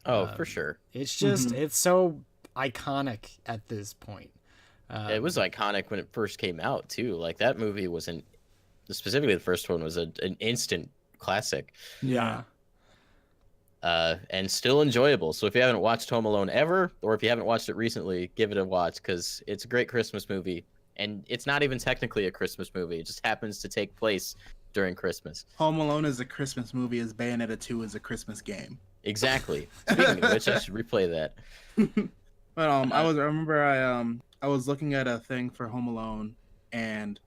Oh, for sure. It's just, it's so iconic at this point. It was iconic when it first came out too. Like that movie specifically the first one was an instant classic. Yeah. and still enjoyable. So if you haven't watched Home Alone ever, or if you haven't watched it recently, give it a watch because it's a great Christmas movie. And it's not even technically a Christmas movie. It just happens to take place during Christmas. Home Alone is a Christmas movie as Bayonetta 2 is a Christmas game. Exactly. Speaking of which, I should replay that. But I was looking at a thing for Home Alone, and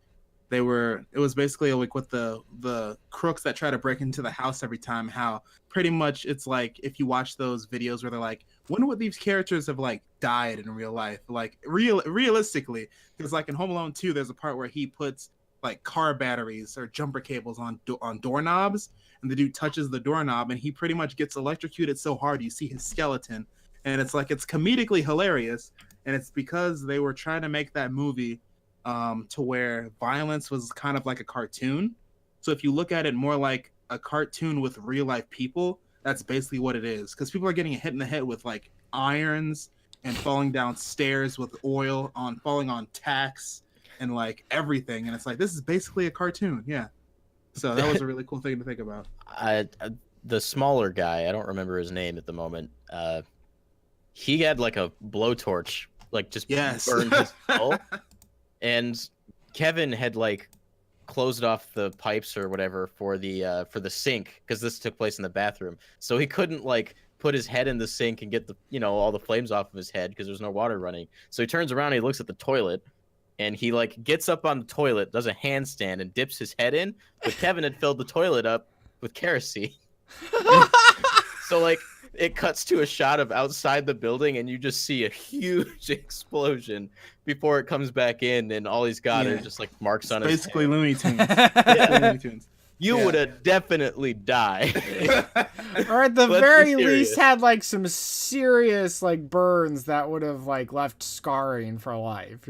it was basically like with the crooks that try to break into the house every time, how pretty much it's like if you watch those videos where they're like, wonder what these characters have like died in real life, like realistically, because like in Home Alone 2 there's a part where he puts like car batteries or jumper cables on doorknobs, and the dude touches the doorknob and he pretty much gets electrocuted so hard you see his skeleton, and it's like it's comedically hilarious, and it's because they were trying to make that movie to where violence was kind of like a cartoon. So if you look at it more like a cartoon with real life people, that's basically what it is. Because people are getting hit in the head with like irons and falling down stairs with oil on falling on tacks and like everything. And it's like, this is basically a cartoon. Yeah. So that was a really cool thing to think about. The smaller guy, I don't remember his name at the moment. He had like a blowtorch, like just burned his skull. And Kevin had like closed off the pipes or whatever for the sink, because this took place in the bathroom. So he couldn't like put his head in the sink and get the all the flames off of his head because there's no water running. So he turns around and he looks at the toilet, and he like gets up on the toilet, does a handstand, and dips his head in. But Kevin had filled the toilet up with kerosene. So like it cuts to a shot of outside the building, and you just see a huge explosion before it comes back in, and all he's got are just like marks on his head. Basically Looney Tunes. Looney Tunes. You would have definitely died. Or at the very least had like some serious like burns that would have like left scarring for life,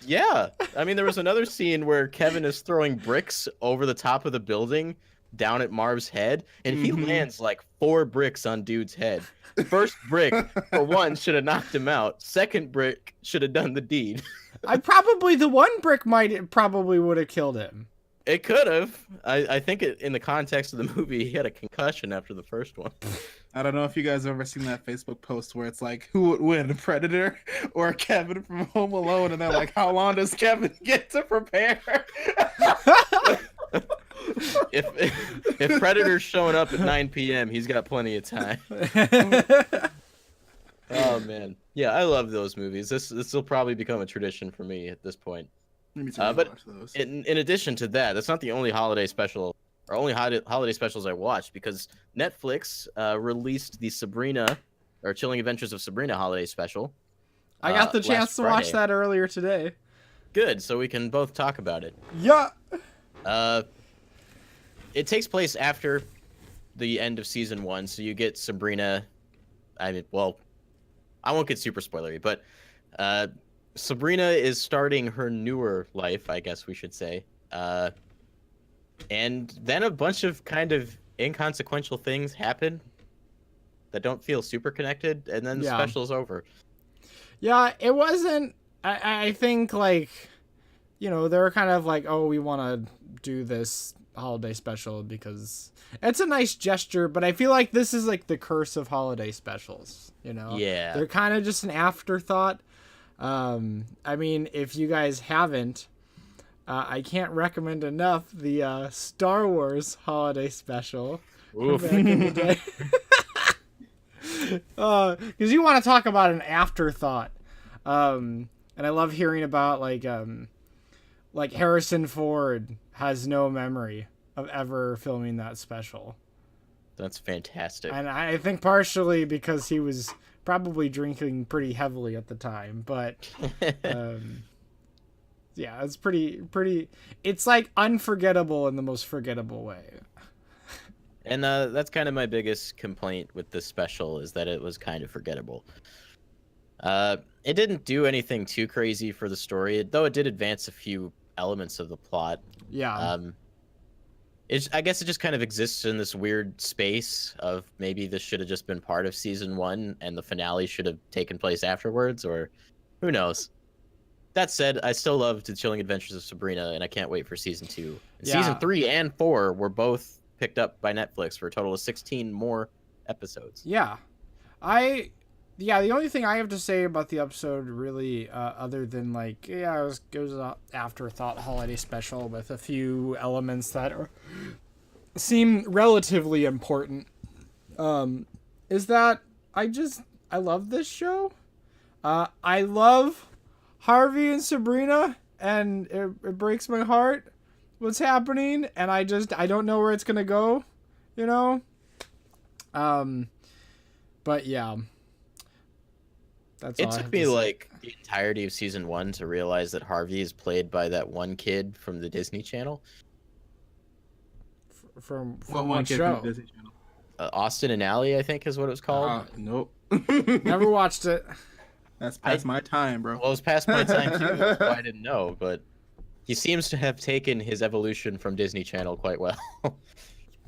Yeah. I mean, there was another scene where Kevin is throwing bricks over the top of the building down at Marv's head, and he lands like 4 bricks on dude's head. First brick, for one, should have knocked him out. Second brick should have done the deed. The one brick probably would have killed him. It could have. I think in the context of the movie, he had a concussion after the first one. I don't know if you guys have ever seen that Facebook post where it's like, who would win, Predator or Kevin from Home Alone? And they're like, how long does Kevin get to prepare? If Predator's showing up at 9 p.m., he's got plenty of time. Oh man, yeah, I love those movies. This will probably become a tradition for me at this point. But in addition to that, that's not the only holiday special or only holiday specials I watched, because Netflix released the Sabrina or Chilling Adventures of Sabrina holiday special. I got the chance to watch that earlier today. Good, so we can both talk about it. Yeah. It takes place after the end of season 1, so you get Sabrina. I mean, well, I won't get super spoilery, but Sabrina is starting her newer life, I guess we should say. And then a bunch of kind of inconsequential things happen that don't feel super connected, and then the special's over. Yeah, it wasn't... I think, like, they were kind of like, oh, we want to do this holiday special because it's a nice gesture, but I feel like this is like the curse of holiday specials, Yeah. They're kind of just an afterthought. I mean, if you guys haven't, I can't recommend enough the Star Wars holiday special. Oof. Back in the day. Because you want to talk about an afterthought. And I love hearing about like Harrison Ford has no memory of ever filming that special. That's fantastic. And I think partially because he was probably drinking pretty heavily at the time, but yeah, it's pretty it's like unforgettable in the most forgettable way. And that's kind of my biggest complaint with this special, is that it was kind of forgettable. It didn't do anything too crazy for the story, though it did advance a few elements of the plot. Yeah. I guess it just kind of exists in this weird space of maybe this should have just been part of season 1 and the finale should have taken place afterwards, or who knows. That said, I still love The Chilling Adventures of Sabrina, and I can't wait for season 2. Yeah. Season 3 and 4 were both picked up by Netflix for a total of 16 more episodes. Yeah. The only thing I have to say about the episode really, other than like, it was an afterthought holiday special with a few elements that seem relatively important, is that I love this show. I love Harvey and Sabrina, and it breaks my heart what's happening, and I don't know where it's gonna go, you know? But yeah. It took me like the entirety of season 1 to realize that Harvey is played by that one kid from the Disney Channel. From one kid show? from Disney Channel? Austin and Ally, I think is what it was called. Nope. Never watched it. That's past my time, bro. Well, it was past my time too, so I didn't know, but he seems to have taken his evolution from Disney Channel quite well.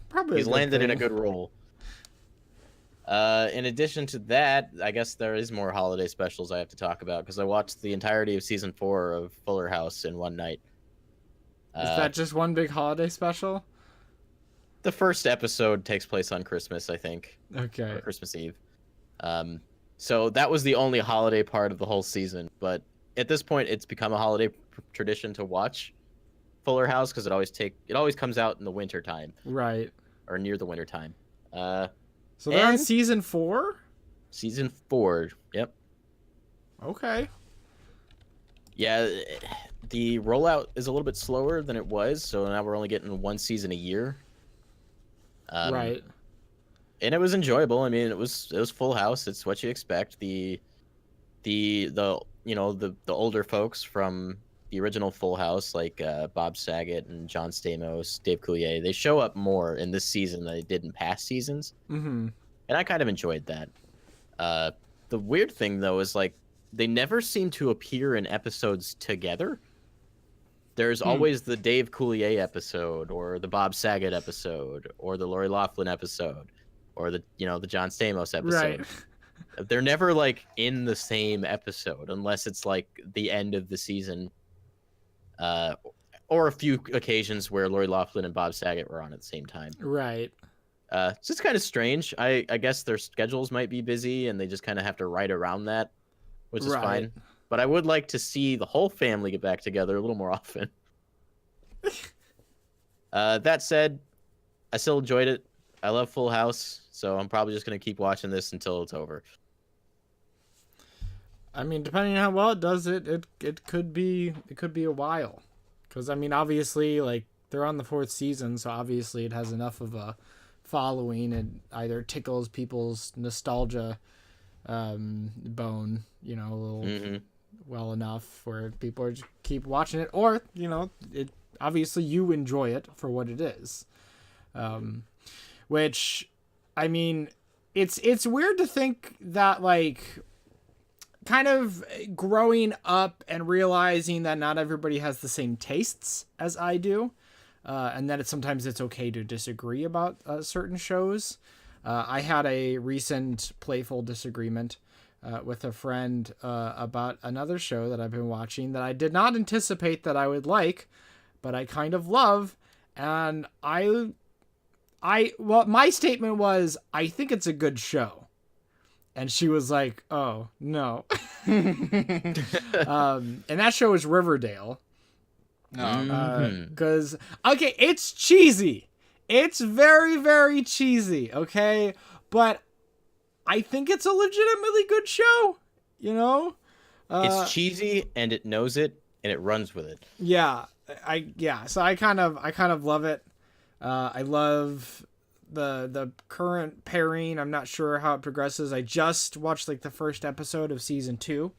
Probably He's landed in a good role. In addition to that, I guess there is more holiday specials I have to talk about because I watched the entirety of season 4 of Fuller House in one night. Is that just one big holiday special? The first episode takes place on Christmas, I think. Okay. Or Christmas Eve. So that was the only holiday part of the whole season. But at this point, it's become a holiday tradition to watch Fuller House because it always comes out in the winter time. Right. Or near the winter time. So they're on season 4? Season 4, yep. Okay. Yeah, the rollout is a little bit slower than it was, so now we're only getting one season a year. Right. And it was enjoyable. I mean, it was Full House. It's what you expect. The older folks from the original Full House, like Bob Saget and John Stamos, Dave Coulier, they show up more in this season than they did in past seasons. Mm-hmm. And I kind of enjoyed that. The weird thing, though, is like they never seem to appear in episodes together. There's always the Dave Coulier episode, or the Bob Saget episode, or the Lori Loughlin episode, or the John Stamos episode. Right. They're never like in the same episode unless it's like the end of the season, or a few occasions where Lori Loughlin and Bob Saget were on at the same time. Right. It's just kind of strange. I guess their schedules might be busy and they just kind of have to write around that, which is fine. But I would like to see the whole family get back together a little more often. That said, I still enjoyed it. I love Full House, so I'm probably just going to keep watching this until it's over. I mean, depending on how well it does, it could be a while. Because, I mean, obviously, like, they're on the 4th season, so obviously it has enough of a following and either tickles people's nostalgia bone, a little well enough where people are just keep watching it, or it obviously you enjoy it for what it is, which, I mean, it's weird to think that, like, kind of growing up and realizing that not everybody has the same tastes as I do. And that sometimes it's okay to disagree about certain shows. I had a recent playful disagreement with a friend about another show that I've been watching that I did not anticipate that I would like, but I kind of love. And my statement was, I think it's a good show. And she was like, oh, no. And that show is Riverdale. Because okay, it's cheesy, it's very, very cheesy, okay, but I think it's a legitimately good show. It's cheesy and it knows it and it runs with it. So I kind of love it. I love the current pairing. I'm not sure how it progresses. I just watched like the first episode of season 2.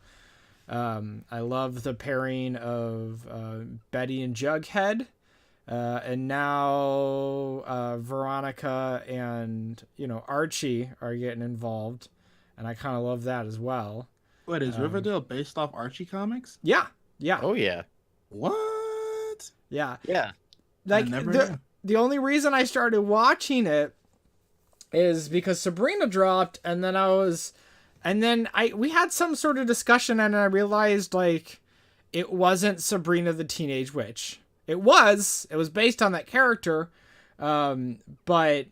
I love the pairing of Betty and Jughead, and now Veronica and Archie are getting involved, and I kind of love that as well. What, is Riverdale based off Archie comics? Yeah. Oh yeah. What? Yeah. Like the only reason I started watching it is because Sabrina dropped, and then we had some sort of discussion, and I realized, like, it wasn't Sabrina the Teenage Witch. It was based on that character, but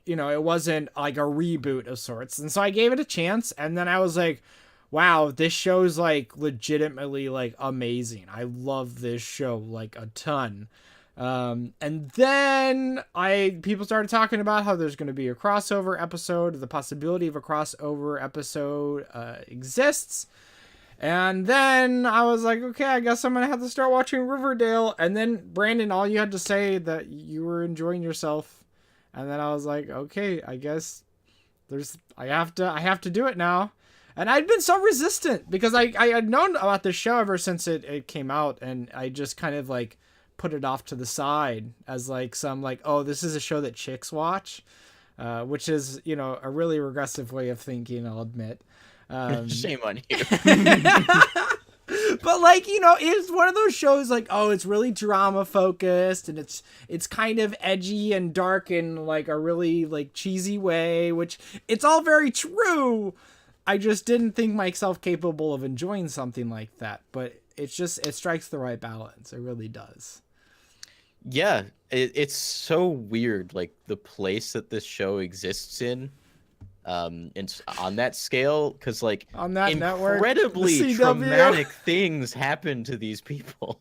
you know, it wasn't like a reboot of sorts. And so I gave it a chance, and then I was like, wow, this show's like legitimately like amazing. I love this show like a ton. And then people started talking about how there's going to be a crossover episode. The possibility of a crossover episode exists. And then I was like, okay, I guess I'm going to have to start watching Riverdale. And then Brandon, all you had to say that you were enjoying yourself. And then I was like, okay, I guess I have to do it now. And I'd been so resistant because I had known about this show ever since it came out, and I just kind of like put it off to the side as like some like, oh, this is a show that chicks watch, which is, you know, a really regressive way of thinking, I'll admit. Shame on you. But like, you know, it's one of those shows like, oh, it's really drama focused, and it's kind of edgy and dark in like a really like cheesy way, which it's all very true. I just didn't think myself capable of enjoying something like that, but it strikes the right balance. It really does. Yeah, it's so weird, like the place that this show exists in, and on that scale, because like on that incredibly network, traumatic things happen to these people.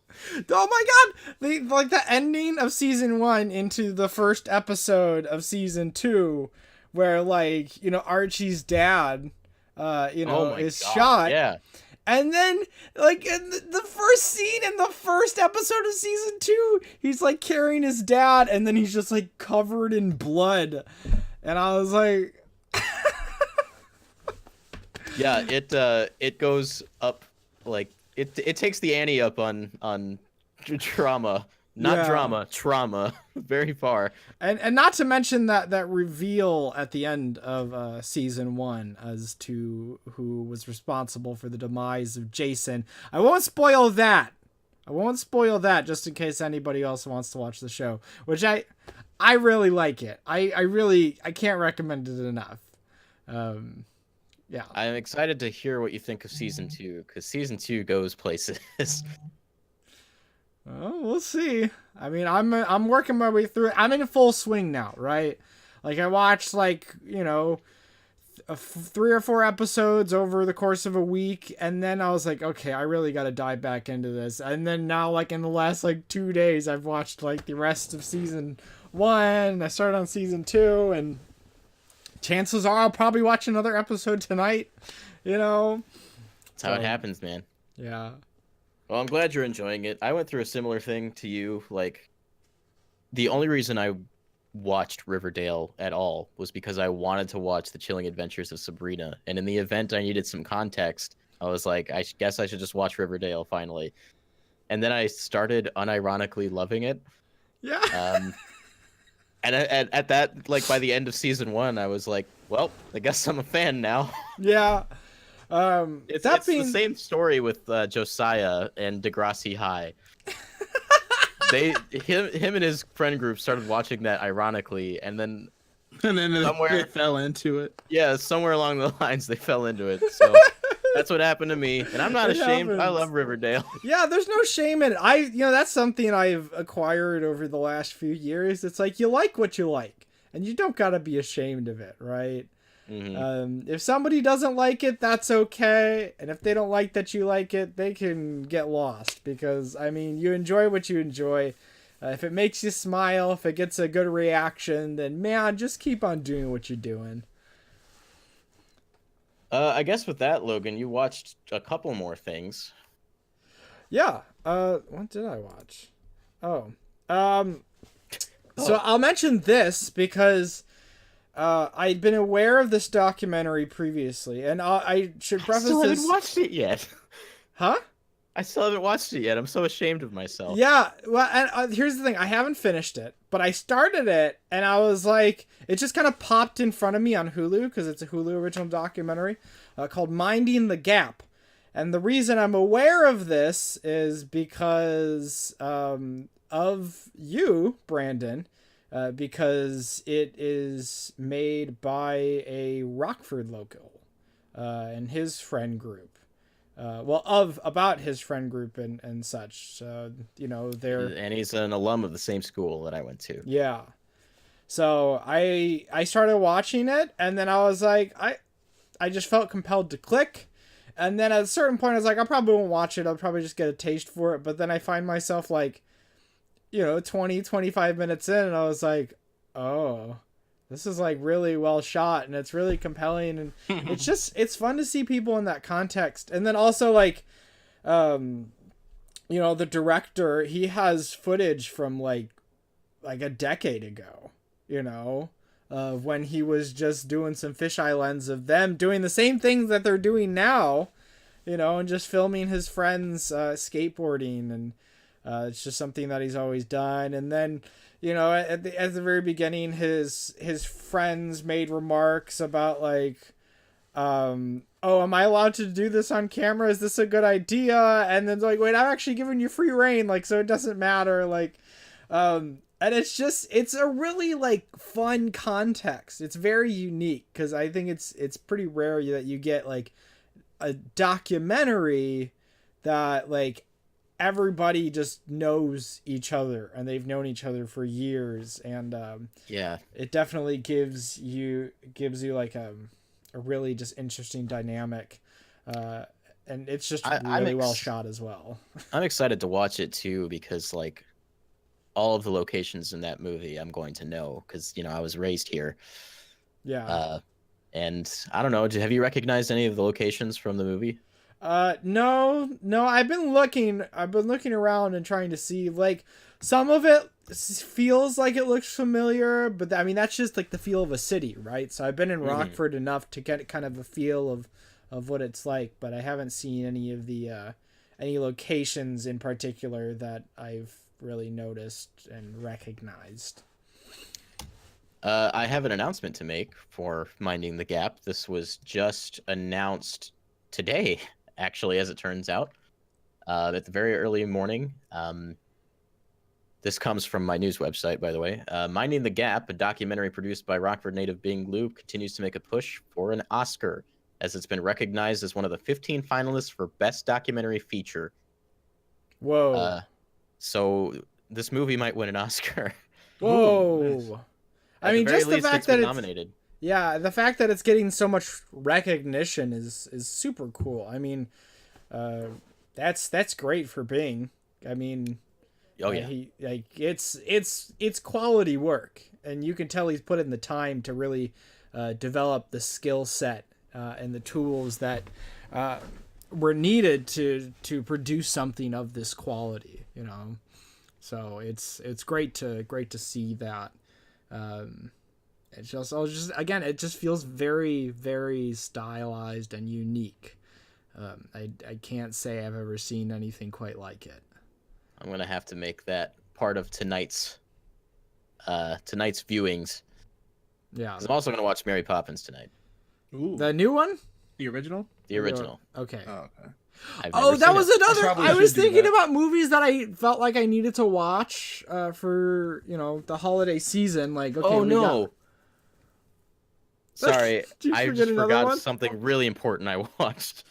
Oh my god! Like the ending of season 1 into the first episode of season 2, where like, you know, Archie's dad, is shot. Yeah. And then, like, in the first scene in the first episode of season 2, he's, like, carrying his dad, and then he's just, like, covered in blood. And I was like... Yeah, it goes up, like, it takes the ante up on trauma. Not drama, trauma, very far. And not to mention that reveal at the end of season 1 as to who was responsible for the demise of Jason. I won't spoil that just in case anybody else wants to watch the show, which I really like it. I can't recommend it enough. Yeah. I'm excited to hear what you think of season 2, because season 2 goes places. Oh, we'll see. I mean, I'm working my way through it. I'm in full swing now, right? Like, I watched, like, you know, 3 or 4 episodes over the course of a week, and then I was like, okay, I really got to dive back into this. And then now, like, in the last, like, 2 days, I've watched, like, the rest of season 1. I started on season 2, and chances are I'll probably watch another episode tonight, you know? That's how it happens, man. Yeah. Well, I'm glad you're enjoying it. I went through a similar thing to you. Like, the only reason I watched Riverdale at all was because I wanted to watch The Chilling Adventures of Sabrina. And in the event I needed some context, I was like, I guess I should just watch Riverdale finally. And then I started unironically loving it. Yeah. And at that, like, by the end of season 1, I was like, well, I guess I'm a fan now. Yeah. It's the same story with Josiah and Degrassi High. Him and his friend group started watching that ironically, and then somewhere they fell into it. Yeah, somewhere along the lines they fell into it. So that's what happened to me, and I'm not ashamed. I love Riverdale. Yeah, there's no shame in it. That's something I've acquired over the last few years. It's like, you like what you like, and you don't gotta be ashamed of it, right? Mm-hmm. If somebody doesn't like it, that's okay. And if they don't like that you like it, they can get lost, because, I mean, you enjoy what you enjoy. If it makes you smile, if it gets a good reaction, then, man, just keep on doing what you're doing. I guess with that, Logan, you watched a couple more things. Yeah. What did I watch? So I'll mention this because... I'd been aware of this documentary previously, and I should preface this... I still haven't watched it yet. Huh? I still haven't watched it yet. I'm so ashamed of myself. Yeah, well, and here's the thing. I haven't finished it, but I started it, and I was like... It just kind of popped in front of me on Hulu, because it's a Hulu original documentary, called Minding the Gap. And the reason I'm aware of this is because of you, Brandon... because it is made by a Rockford local and his friend group. About his friend group and such. They're... And he's an alum of the same school that I went to. Yeah. So I started watching it, and then I was like, I just felt compelled to click. And then at a certain point, I was like, I probably won't watch it. I'll probably just get a taste for it. But then I find myself like, 20, 25 minutes in, and I was like, oh, this is like really well shot, and it's really compelling. And it's fun to see people in that context. And then also like, the director, he has footage from like a decade ago, of when he was just doing some fisheye lens of them doing the same things that they're doing now, and just filming his friends skateboarding. And it's just something that he's always done. And then, at the very beginning, his friends made remarks about like, oh, am I allowed to do this on camera? Is this a good idea? And then like, wait, I'm actually giving you free reign, like, so it doesn't matter. Like, and it's a really like fun context. It's very unique because I think it's pretty rare that you get like a documentary that like everybody just knows each other and they've known each other for years. And yeah, it definitely gives you like a really just interesting dynamic, and it's just really well shot as well. I'm excited to watch it too because like all of the locations in that movie I'm going to know because I was raised here. Yeah. And I don't know, have you recognized any of the locations from the movie? No, I've been looking around and trying to see, like, some of it feels like it looks familiar, but I mean, that's just like the feel of a city, right? So I've been in Rockford enough to get kind of a feel of what it's like, but I haven't seen any of the, any locations in particular that I've really noticed and recognized. I have an announcement to make for Minding the Gap. This was just announced today, actually, as it turns out, at the very early morning. This comes from my news website, by the way. Minding the Gap, a documentary produced by Rockford native Bing Liu, continues to make a push for an Oscar, as it's been recognized as one of the 15 finalists for Best Documentary Feature. Whoa. So this movie might win an Oscar. Whoa. Ooh, nice. I mean, just the fact that it's nominated. Yeah, the fact that it's getting so much recognition is super cool. I mean, that's great for Bing. I mean, oh yeah, it's quality work, and you can tell he's put in the time to really develop the skill set and the tools that were needed to produce something of this quality. So it's great to see that. It just feels very, very stylized and unique. I can't say I've ever seen anything quite like it. I'm gonna have to make that part of tonight's viewings. Yeah. I'm also gonna watch Mary Poppins tonight. Ooh. The new one? The original? The original. Okay. Oh, okay. That was another. I was thinking about movies that I felt like I needed to watch for the holiday season. Like, okay, oh no. Sorry, I just forgot something really important I watched.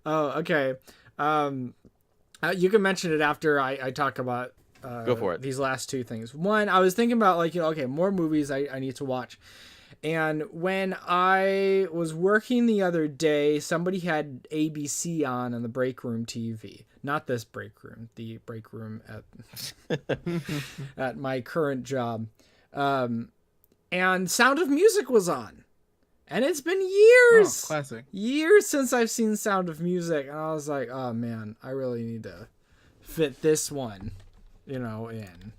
Oh, okay. You can mention it after I talk about go for it. These last two things. One, I was thinking about like, more movies I need to watch. And when I was working the other day, somebody had ABC on the break room TV. Not this break room, the break room at my current job. And Sound of Music was on. And it's been years. Oh, classic. Years since I've seen Sound of Music. And I was like, oh man, I really need to fit this one, in.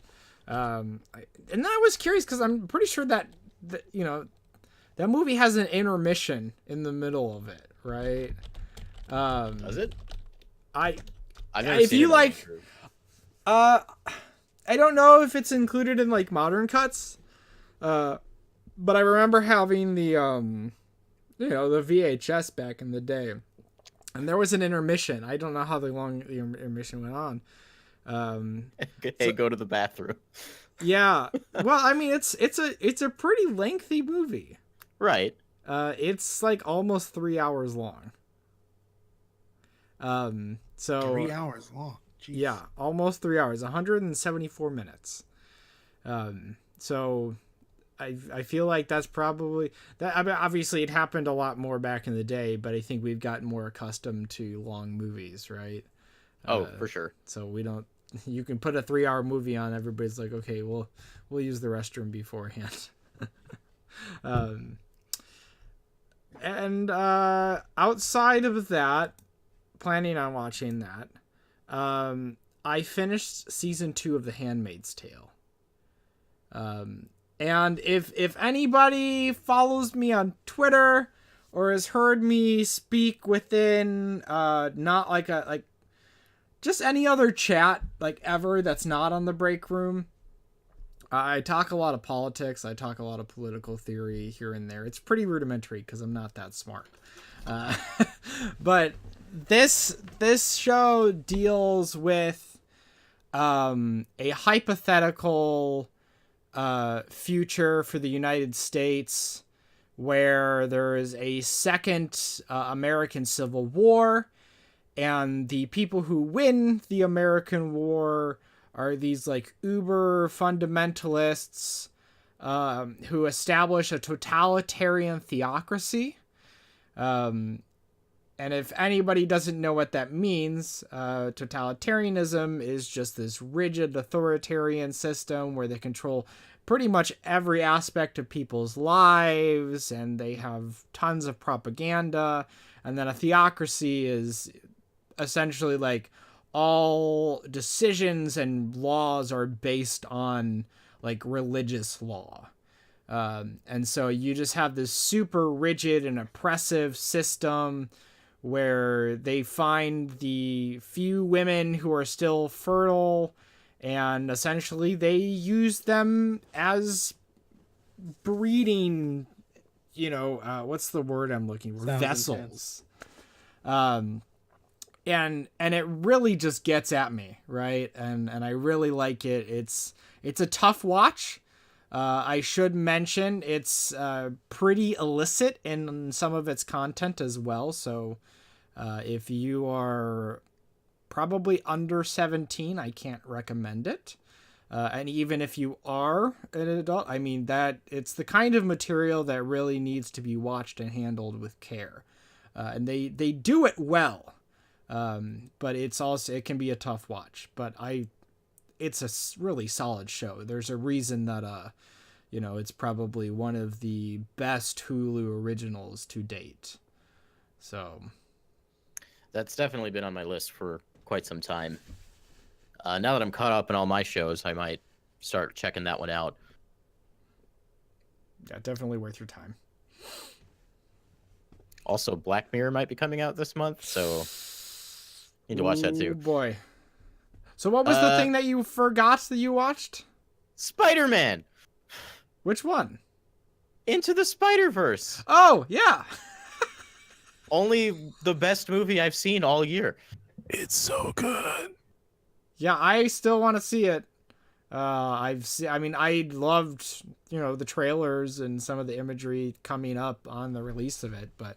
And then I was curious because I'm pretty sure that that movie has an intermission in the middle of it, right? Does it? If you like, I don't know if it's included in like modern cuts, but I remember having the the VHS back in the day, and there was an intermission. I don't know how long the intermission went on. Go to the bathroom. Yeah. Well, I mean, it's a pretty lengthy movie. Right. It's like almost 3 hours long. So 3 hours long. Jeez. Yeah, almost 3 hours, 174 minutes. So I feel like that's probably that. I mean, obviously, it happened a lot more back in the day, but I think we've gotten more accustomed to long movies, right? Oh, for sure. So we don't. You can put a 3-hour movie on. Everybody's like, okay, we'll use the restroom beforehand. And outside of that, planning on watching that. I finished season 2 of The Handmaid's Tale. And if anybody follows me on Twitter or has heard me speak within not like just any other chat like ever that's not on the break room, I talk a lot of politics. I talk a lot of political theory here and there. It's pretty rudimentary because I'm not that smart. But this show deals with a hypothetical future for the United States where there is a second American Civil War, and the people who win the American War are these like uber fundamentalists who establish a totalitarian theocracy. And if anybody doesn't know what that means, totalitarianism is just this rigid authoritarian system where they control pretty much every aspect of people's lives, and they have tons of propaganda. And then a theocracy is essentially like all decisions and laws are based on like religious law. And so you just have this super rigid and oppressive system where they find the few women who are still fertile, and essentially they use them as breeding, what's the word I'm looking for? Sounds Vessels. And it really just gets at me, right? And I really like it. It's a tough watch. I should mention it's pretty illicit in some of its content as well. So if you are probably under 17, I can't recommend it. And even if you are an adult, I mean, that it's the kind of material that really needs to be watched and handled with care. And they do it well. But it can be a tough watch, but it's a really solid show. There's a reason that, it's probably one of the best Hulu originals to date. So that's definitely been on my list for quite some time. Now that I'm caught up in all my shows, I might start checking that one out. Yeah, definitely worth your time. Also, Black Mirror might be coming out this month, so need to watch that too. Oh boy. So what was the thing that you forgot that you watched? Spider-Man! Which one? Into the Spider-Verse! Oh, yeah! Only the best movie I've seen all year. It's so good. Yeah, I still want to see it. I loved, the trailers and some of the imagery coming up on the release of it, but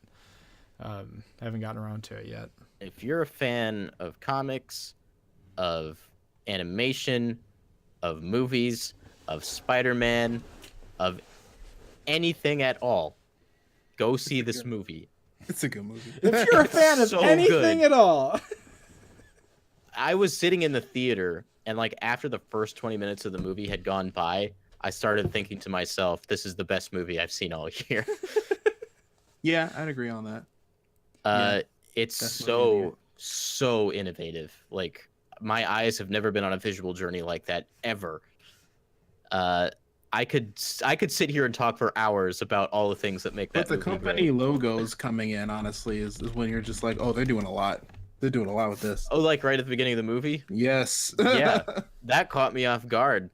haven't gotten around to it yet. If you're a fan of comics, of animation, of movies, of Spider-Man, of anything at all, go see this movie. It's a good movie. If you're a fan of so anything good. at all. I was sitting in the theater, and like after the first 20 minutes of the movie had gone by, I started thinking to myself, this is the best movie I've seen all year. Yeah, I'd agree on that. It's so innovative. Like, my eyes have never been on a visual journey like that ever. I could sit here and talk for hours about all the things that make that But the movie company great. logos coming in, honestly, is when you're just like, oh, they're doing a lot. They're doing a lot with this. Oh, like right at the beginning of the movie? Yes. Yeah, that caught me off guard.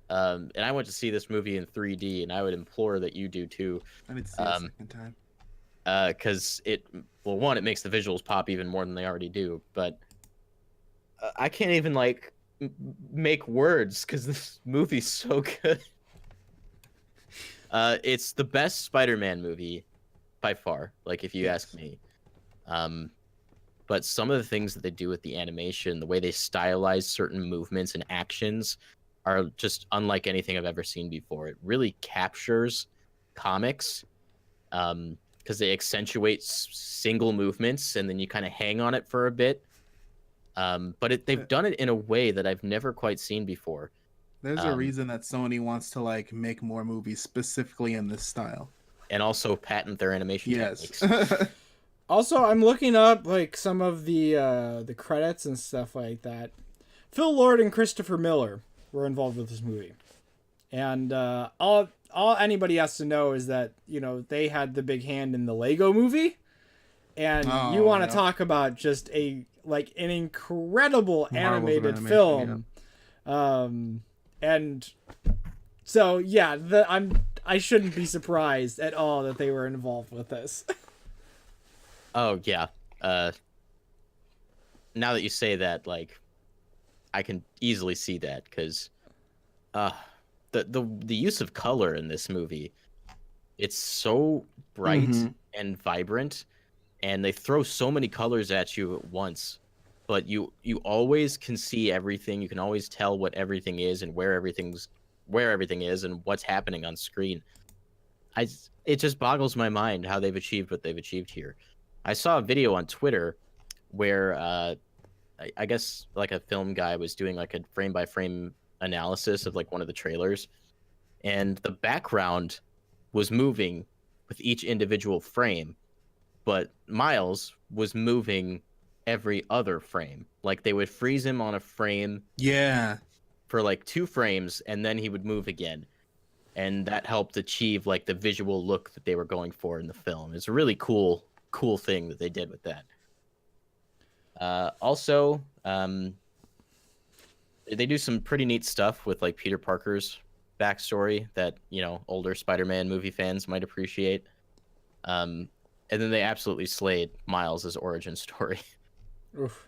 And I went to see this movie in 3D, and I would implore that you do too. I need to see it a second time. Because it makes the visuals pop even more than they already do. But I can't even make words because this movie's so good. It's the best Spider-Man movie by far. Like, if you ask me. But some of the things that they do with the animation, the way they stylize certain movements and actions, are just unlike anything I've ever seen before. It really captures comics, because they accentuate single movements and then you kind of hang on it for a bit. But they've done it in a way that I've never quite seen before. There's a reason that Sony wants to like make more movies specifically in this style. And also patent their animation techniques. Also, I'm looking up like some of the credits and stuff like that. Phil Lord and Christopher Miller were involved with this movie, and all anybody has to know is that they had the big hand in the Lego Movie, and you want to talk about just an incredible animated film, and so yeah, I shouldn't be surprised at all that they were involved with this. Oh yeah. Now that you say that, like, I can easily see that, because the use of color in this movie, it's so bright and vibrant, and they throw so many colors at you at once, but you always can see everything. You can always tell what everything is and where everything is and what's happening on screen. It just boggles my mind how they've achieved what they've achieved here. I saw a video on Twitter where I guess like a film guy was doing like a frame by frame analysis of like one of the trailers, and the background was moving with each individual frame, but Miles was moving every other frame. Like they would freeze him on a frame for like 2 frames, and then he would move again, and that helped achieve like the visual look that they were going for in the film. It's a really cool thing that they did with that. Also, they do some pretty neat stuff with like Peter Parker's backstory that older Spider-Man movie fans might appreciate. And then they absolutely slayed Miles' origin story. Oof.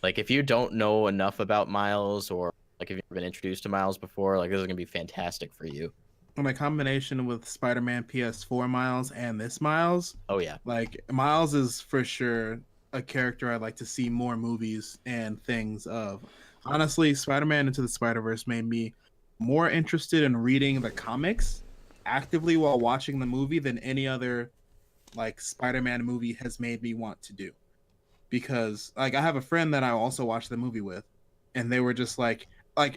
Like if you don't know enough about Miles, or like if you've never been introduced to Miles before, like this is gonna be fantastic for you. And a combination with Spider-Man PS4 Miles and this Miles. Oh yeah. Like Miles is for sure a character I'd like to see more movies and things of. Honestly, Spider-Man Into the Spider-Verse made me more interested in reading the comics actively while watching the movie than any other like Spider-Man movie has made me want to do. Because like I have a friend that I also watched the movie with, and they were just like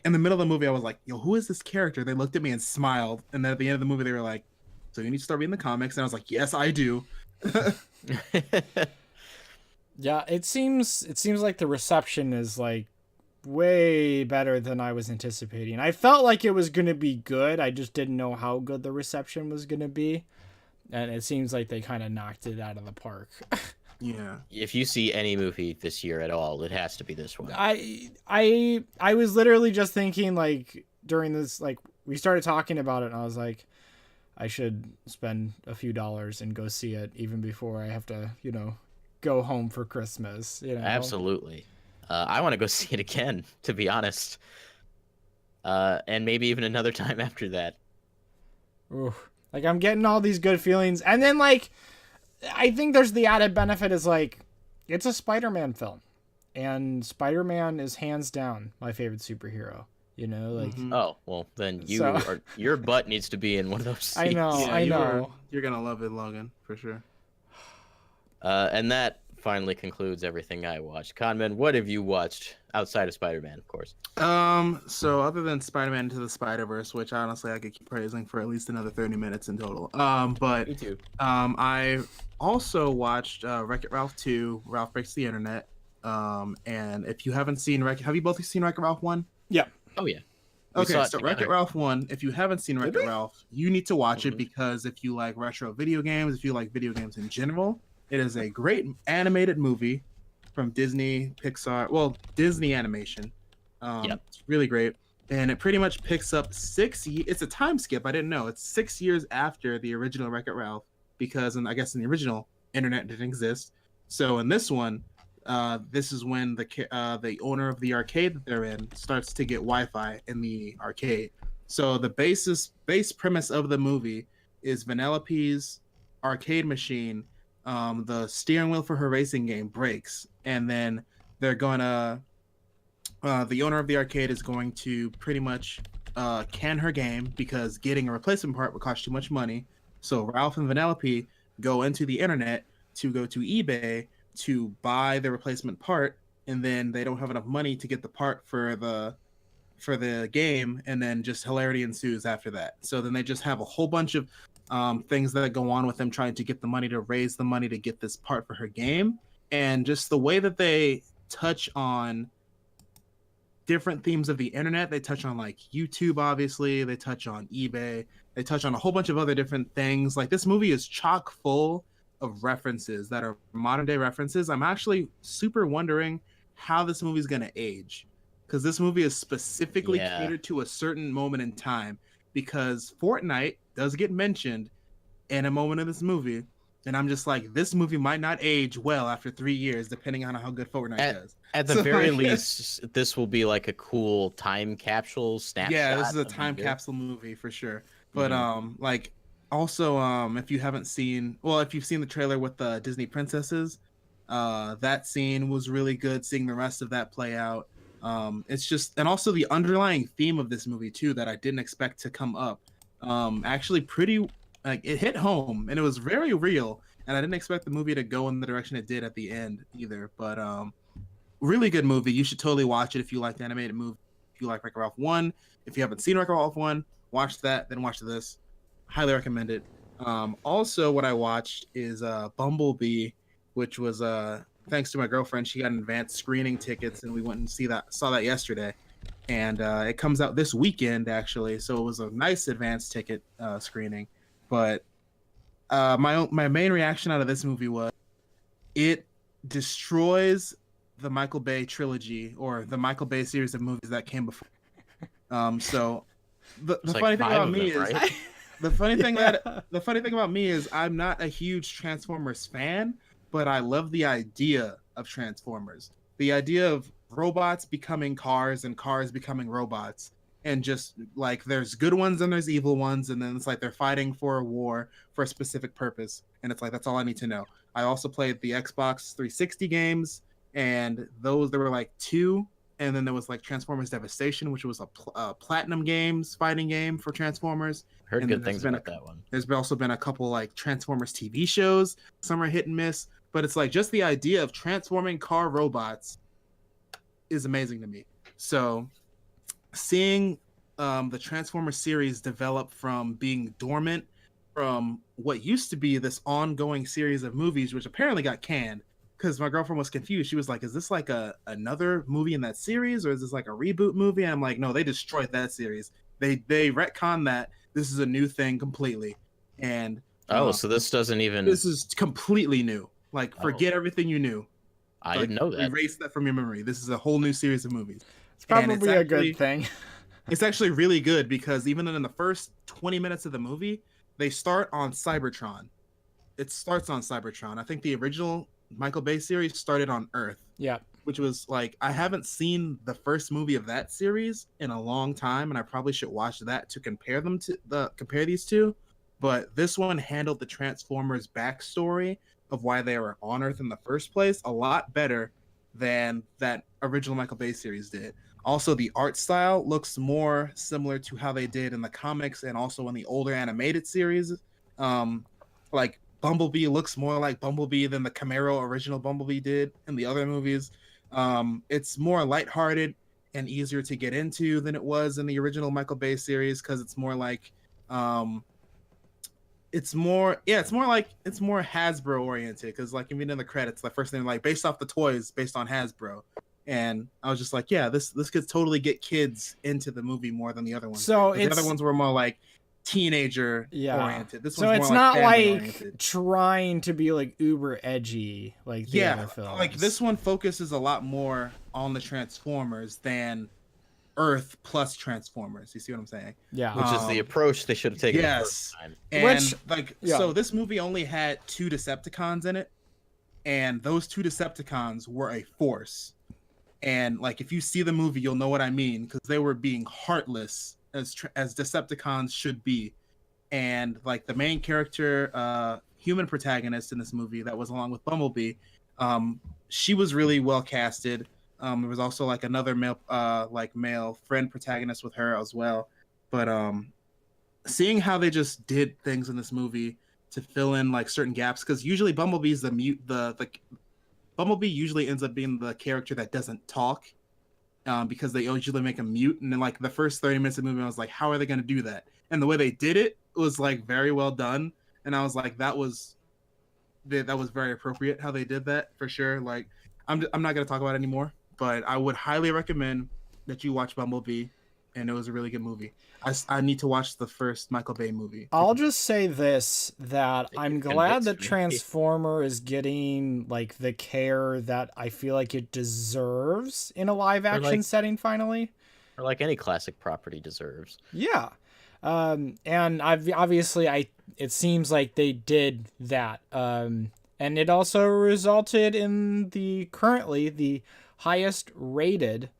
in the middle of the movie I was like, yo, who is this character? They looked at me and smiled, and then at the end of the movie they were like, so you need to start reading the comics, and I was like, yes, I do. Yeah, it seems like the reception is like way better than I was anticipating. I felt like it was going to be good. I just didn't know how good the reception was going to be. And it seems like they kind of knocked it out of the park. Yeah. If you see any movie this year at all, it has to be this one. I was literally just thinking, like, during this, like, we started talking about it, and I was like, I should spend a few dollars and go see it even before I have to, go home for Christmas. Absolutely. I want to go see it again, to be honest. And maybe even another time after that. Ooh. Like, I'm getting all these good feelings. And then, like, I think there's the added benefit is, like, it's a Spider-Man film. And Spider-Man is hands down my favorite superhero. Like. Oh, well, then your butt needs to be in one of those seats. I know, yeah, I know. You're going to love it, Logan, for sure. And that finally concludes everything I watched. Conman, what have you watched outside of Spider-Man, of course? So other than Spider-Man Into the Spider-Verse, which honestly I could keep praising for at least another 30 minutes in total. But Me too. I also watched Wreck-It Ralph 2, Ralph Breaks the Internet. And if you haven't seen have you both seen Wreck-It Ralph 1? Yeah. Oh yeah. Okay, so Wreck-It Ralph 1, if you haven't seen Wreck-It Ralph, you need to watch it, because if you like retro video games, if you like video games in general, it is a great animated movie from Disney, Pixar, well, Disney Animation. It's really great. And it pretty much picks up it's a time skip, I didn't know. It's 6 years after the original Wreck-It Ralph, because I guess in the original, internet didn't exist. So in this one, this is when the owner of the arcade that they're in starts to get Wi-Fi in the arcade. So the base premise of the movie is Vanellope's arcade machine, the steering wheel for her racing game breaks, and then they're gonna the owner of the arcade is going to pretty much can her game because getting a replacement part would cost too much money. So Ralph and Vanellope go into the internet to go to eBay to buy the replacement part, and then they don't have enough money to get the part for the game, and then just hilarity ensues after that. So then they just have a whole bunch of things that go on with them trying to get the money to raise the money to get this part for her game, and just the way that they touch on different themes of the internet. They touch on like YouTube, obviously. They touch on eBay. They touch on a whole bunch of other different things. Like this movie is chock full of references that are modern day references. I'm actually super wondering how this movie is going to age, because this movie is specifically catered to a certain moment in time, because Fortnite does get mentioned in a moment of this movie. And I'm just like, this movie might not age well after 3 years, depending on how good Fortnite does. At the very least, this will be like a cool time capsule snapshot. Yeah, this is a time capsule movie for sure. But like also if you haven't seen, well, if you've seen the trailer with the Disney princesses, that scene was really good. Seeing the rest of that play out, it's just, and also the underlying theme of this movie too that I didn't expect to come up. Actually, pretty like it hit home and it was very real. And I didn't expect the movie to go in the direction it did at the end either. But really good movie. You should totally watch it if you like the animated movie. If you like Wreck-It Ralph 1, if you haven't seen Wreck-It Ralph 1, watch that, then watch this. Highly recommend it. Also, what I watched is Bumblebee, which was thanks to my girlfriend. She got advanced screening tickets, and we went and saw that yesterday. And it comes out this weekend, actually. So it was a nice advanced ticket screening. But my main reaction out of this movie was it destroys the Michael Bay trilogy, or the Michael Bay series of movies that came before. So the funny thing about me is the funny thing about me is I'm not a huge Transformers fan, but I love the idea of Transformers. The idea of robots becoming cars and cars becoming robots, and just like there's good ones and there's evil ones, and then it's like they're fighting for a war for a specific purpose, and it's like that's all I need to know. I also played the Xbox 360 games, and those there were like two, and then there was like Transformers Devastation, which was a Platinum Games fighting game for Transformers. Heard good things about that one. There's also been a couple like Transformers TV shows. Some are hit and miss, but it's like just the idea of transforming car robots is amazing to me. So seeing the Transformers series develop from being dormant from what used to be this ongoing series of movies, which apparently got canned, because my girlfriend was confused. She was like, is this like another movie in that series, or is this like a reboot movie? And I'm like, no, they destroyed that series. They retconned that. This is a new thing completely. And so this doesn't even, this is completely new. Like, forget everything you knew. I didn't know that. Erase that from your memory. This is a whole new series of movies. It's probably a good thing. It's actually really good, because even in the first 20 minutes of the movie, they start on Cybertron. It starts on Cybertron. I think the original Michael Bay series started on Earth. Yeah. Which was like, I haven't seen the first movie of that series in a long time, and I probably should watch that to compare these two. But this one handled the Transformers backstory of why they were on Earth in the first place a lot better than that original Michael Bay series did. Also, the art style looks more similar to how they did in the comics and also in the older animated series. Like Bumblebee looks more like Bumblebee than the Camaro original Bumblebee did in the other movies. It's more lighthearted and easier to get into than it was in the original Michael Bay series, because it's more like it's more Hasbro oriented, because like even in the credits, the first thing like based off the toys based on Hasbro. And I was just like, yeah, this could totally get kids into the movie more than the other ones. So the other ones were more like teenager oriented. This so one's it's more not like oriented. Trying to be like uber edgy like the other films. Like this one focuses a lot more on the Transformers than Earth plus Transformers. You see what I'm saying? Yeah. Which is the approach they should have taken. Yes. The first time. And so this movie only had 2 Decepticons in it, and those 2 Decepticons were a force. And like if you see the movie, you'll know what I mean, because they were being heartless as Decepticons should be. And like the main character, human protagonist in this movie that was along with Bumblebee, she was really well casted. There was also like another male friend protagonist with her as well. But seeing how they just did things in this movie to fill in like certain gaps, because usually Bumblebee's the Bumblebee usually ends up being the character that doesn't talk, because they usually make him mute. And then like the first 30 minutes of the movie, I was like, how are they going to do that? And the way they did it was like very well done. And I was like, that was very appropriate how they did that for sure. Like, I'm not going to talk about it anymore, but I would highly recommend that you watch Bumblebee, and it was a really good movie. I need to watch the first Michael Bay movie. I'll just say this, that I'm glad that convinced me. Transformer is getting like the care that I feel like it deserves in a live action like- setting finally. Or like any classic property deserves. Yeah. And it seems like they did that. And it also resulted in currently the highest rated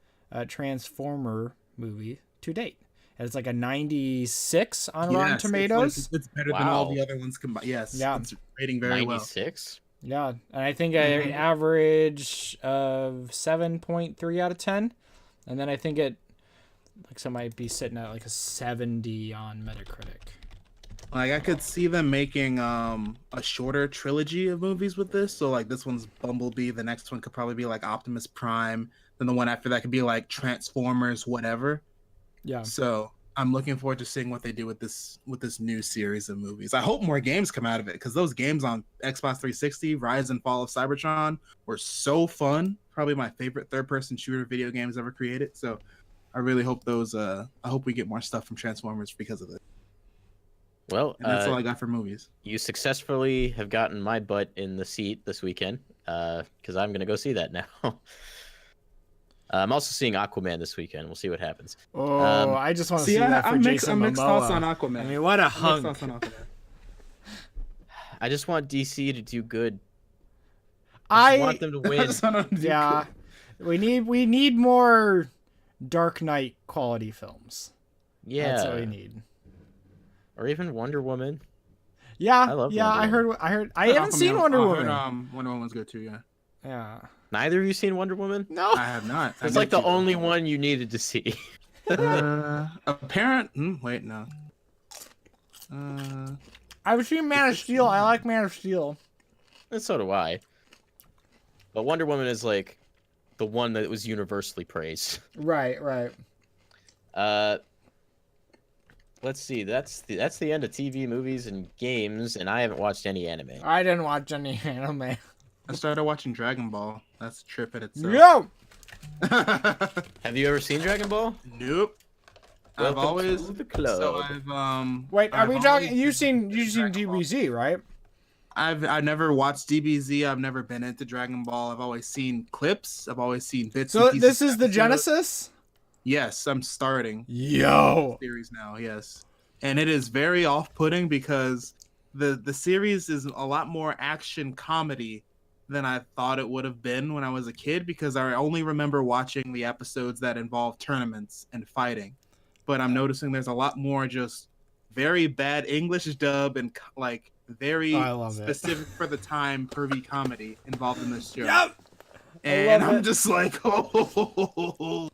Transformer movie to date. And it's like a 96 on Rotten Tomatoes. It's better than all the other ones combined. Yes. Yeah. It's rating very well. 96? Yeah, and I think an average of 7.3 out of 10. And then I think it might be sitting at like a 70 on Metacritic. Like, I could see them making a shorter trilogy of movies with this. So like this one's Bumblebee, the next one could probably be like Optimus Prime, then the one after that could be like Transformers, whatever. Yeah. So I'm looking forward to seeing what they do with this new series of movies. I hope more games come out of it, because those games on Xbox 360, Rise and Fall of Cybertron, were so fun. Probably my favorite third-person shooter video games ever created. So I really hope those. I hope we get more stuff from Transformers because of it. Well, And that's all I got for movies. you successfully have gotten my butt in the seat this weekend, because I'm going to go see that now. I'm also seeing Aquaman this weekend. We'll see what happens. Oh, I just want to see that for Jason I'm mixed Momoa. thoughts on Aquaman. I mean, what a I'm hunk. mixed thoughts on Aquaman. I just want DC to do good. I want them to win. Yeah, we need more Dark Knight quality films. Yeah, That's what we need. Or even Wonder Woman. Yeah, I love Wonder Woman. I heard. I haven't seen Wonder Woman. Wonder Woman's good too. Yeah. Yeah. Neither of you seen Wonder Woman? No. I have not. It's like the only one you needed to see. Wait, no. I've seen Man of Steel. I like Man of Steel. And so do I. But Wonder Woman is like the one that was universally praised. Right. Let's see. That's the end of TV, movies, and games, and I haven't watched any anime. I didn't watch any anime. I started watching Dragon Ball. That's a trip in itself. Yo. Have you ever seen Dragon Ball? Nope. I've Welcome always to the club. So I've Wait, are I've we talking? always You've seen Dragon Ball. DBZ, right? I've never watched DBZ. I've never been into Dragon Ball. I've always seen clips. I've always seen bits. So and pieces this of is the episodes. Genesis. Yes, I'm starting Yo. series now. Yes, and it is very off-putting because the series is a lot more action comedy than I thought it would have been when I was a kid, because I only remember watching the episodes that involve tournaments and fighting. But I'm noticing there's a lot more just very bad English dub and like very specific for the time pervy comedy involved in this show. Yep. And I'm just like, oh,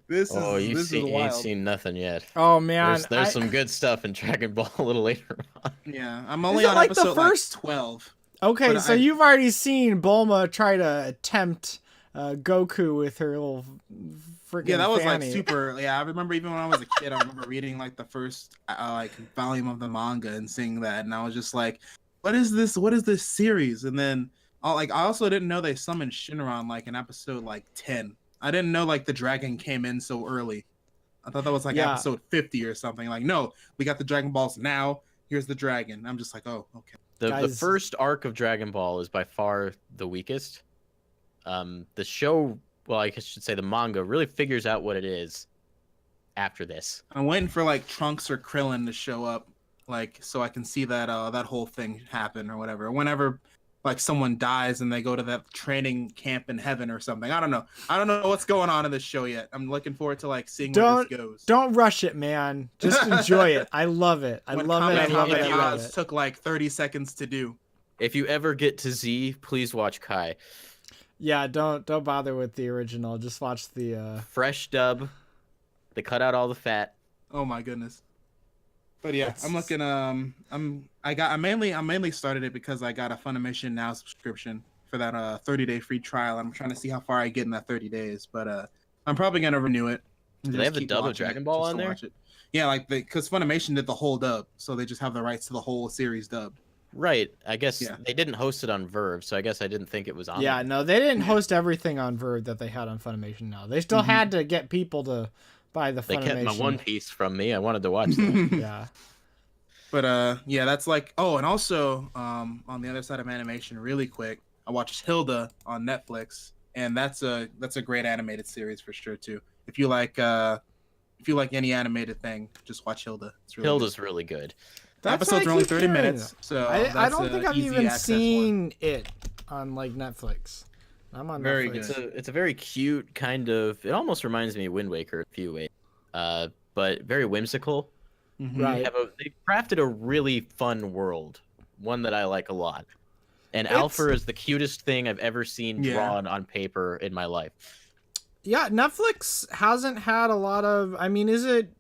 this is you wild. ain't seen nothing yet. Oh man, There's some good stuff in Dragon Ball a little later on. Yeah, I'm only it on like the episode first- 12. Okay, But so you've already seen Bulma try to tempt Goku with her little freaking Yeah, that was fanny. like super. Yeah, I remember even when I was a kid, I remember reading like the first like volume of the manga and seeing that, and I was just like, "What is this? What is this series?" And then, I also didn't know they summoned Shinron like in episode like 10. I didn't know like the dragon came in so early. I thought that was like episode 50 or something. Like, no, we got the Dragon Balls now. Here's the dragon. I'm just like, oh, okay. The first arc of Dragon Ball is by far the weakest. The show, well, I should say the manga, really figures out what it is after this. I'm waiting for like Trunks or Krillin to show up, like so I can see that that whole thing happen or whatever. Whenever like someone dies and they go to that training camp in heaven or something. I don't know what's going on in this show yet. I'm looking forward to like seeing where this goes. Don't rush it, man. Just enjoy it. I love it. I love it. Took like 30 seconds to do. If you ever get to Z, please watch Kai. Yeah, don't bother with the original. Just watch the. Fresh dub. They cut out all the fat. Oh my goodness. But yeah, It's- I'm looking. I mainly started it because I got a Funimation Now subscription for that 30-day free trial. I'm trying to see how far I get in that 30 days, but I'm probably gonna renew it. And Do they just have the keep dub of watching Dragon it Ball just on to there? watch it. Yeah, like because Funimation did the whole dub, so they just have the rights to the whole series dub. Right. I guess Yeah. they didn't host it on Verve, so I guess I didn't think it was on Yeah, there. no, they didn't Yeah. host everything on Verve that they had on Funimation now. They still had to get people to buy the They Funimation. kept my One Piece from me. I wanted to watch that. Yeah. But yeah, that's like and also on the other side of animation, really quick, I watched Hilda on Netflix, and that's a great animated series for sure too. If you like any animated thing, just watch Hilda. It's really Hilda's really good. good. That's Episodes what I are only keep 30 hearing. minutes, so I that's don't a think I've easy even access one. seen it on like Netflix. I'm on Very Netflix. good. It's a very cute kind of. It almost reminds me of Wind Waker in a few ways, but very whimsical. Mhm. Right. They crafted a really fun world, one that I like a lot. And It's- Alpha is the cutest thing I've ever seen Yeah. drawn on paper in my life. Yeah, Netflix hasn't had a lot of. I mean, is it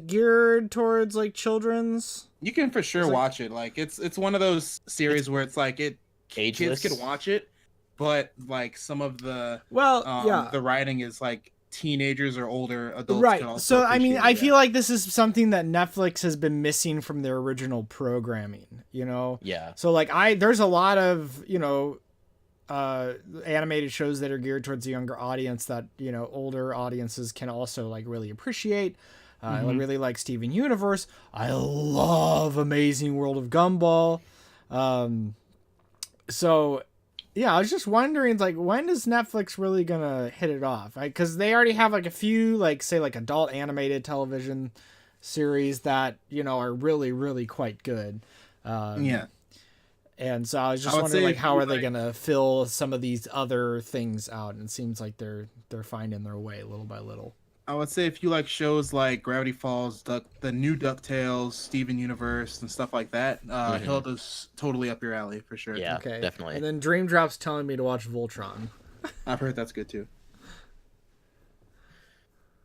geared towards like children's? You can for sure It's like- watch it. Like it's one of those series where it's like Ageless. kids can watch it, but like some of the Well, yeah. the writing is like teenagers or older adults Right. can also So I mean, appreciate I it, feel yeah. like this is something that Netflix has been missing from their original programming, you know? Yeah. So like there's a lot of, animated shows that are geared towards a younger audience that, older audiences can also like really appreciate. I really like Steven Universe. I love Amazing World of Gumball. So yeah, I was just wondering, like, when is Netflix really gonna hit it off? Because they already have like a few, like, say, like adult animated television series that are really, really quite good. Yeah. And so I was just I would wondering, say like, if how you are they like- gonna fill some of these other things out? And it seems like they're finding their way little by little. I would say if you like shows like Gravity Falls, the new DuckTales, Steven Universe, and stuff like that, Hilda's totally up your alley for sure. Yeah, Okay, definitely. And then Dream Drop's telling me to watch Voltron. I've heard that's good too.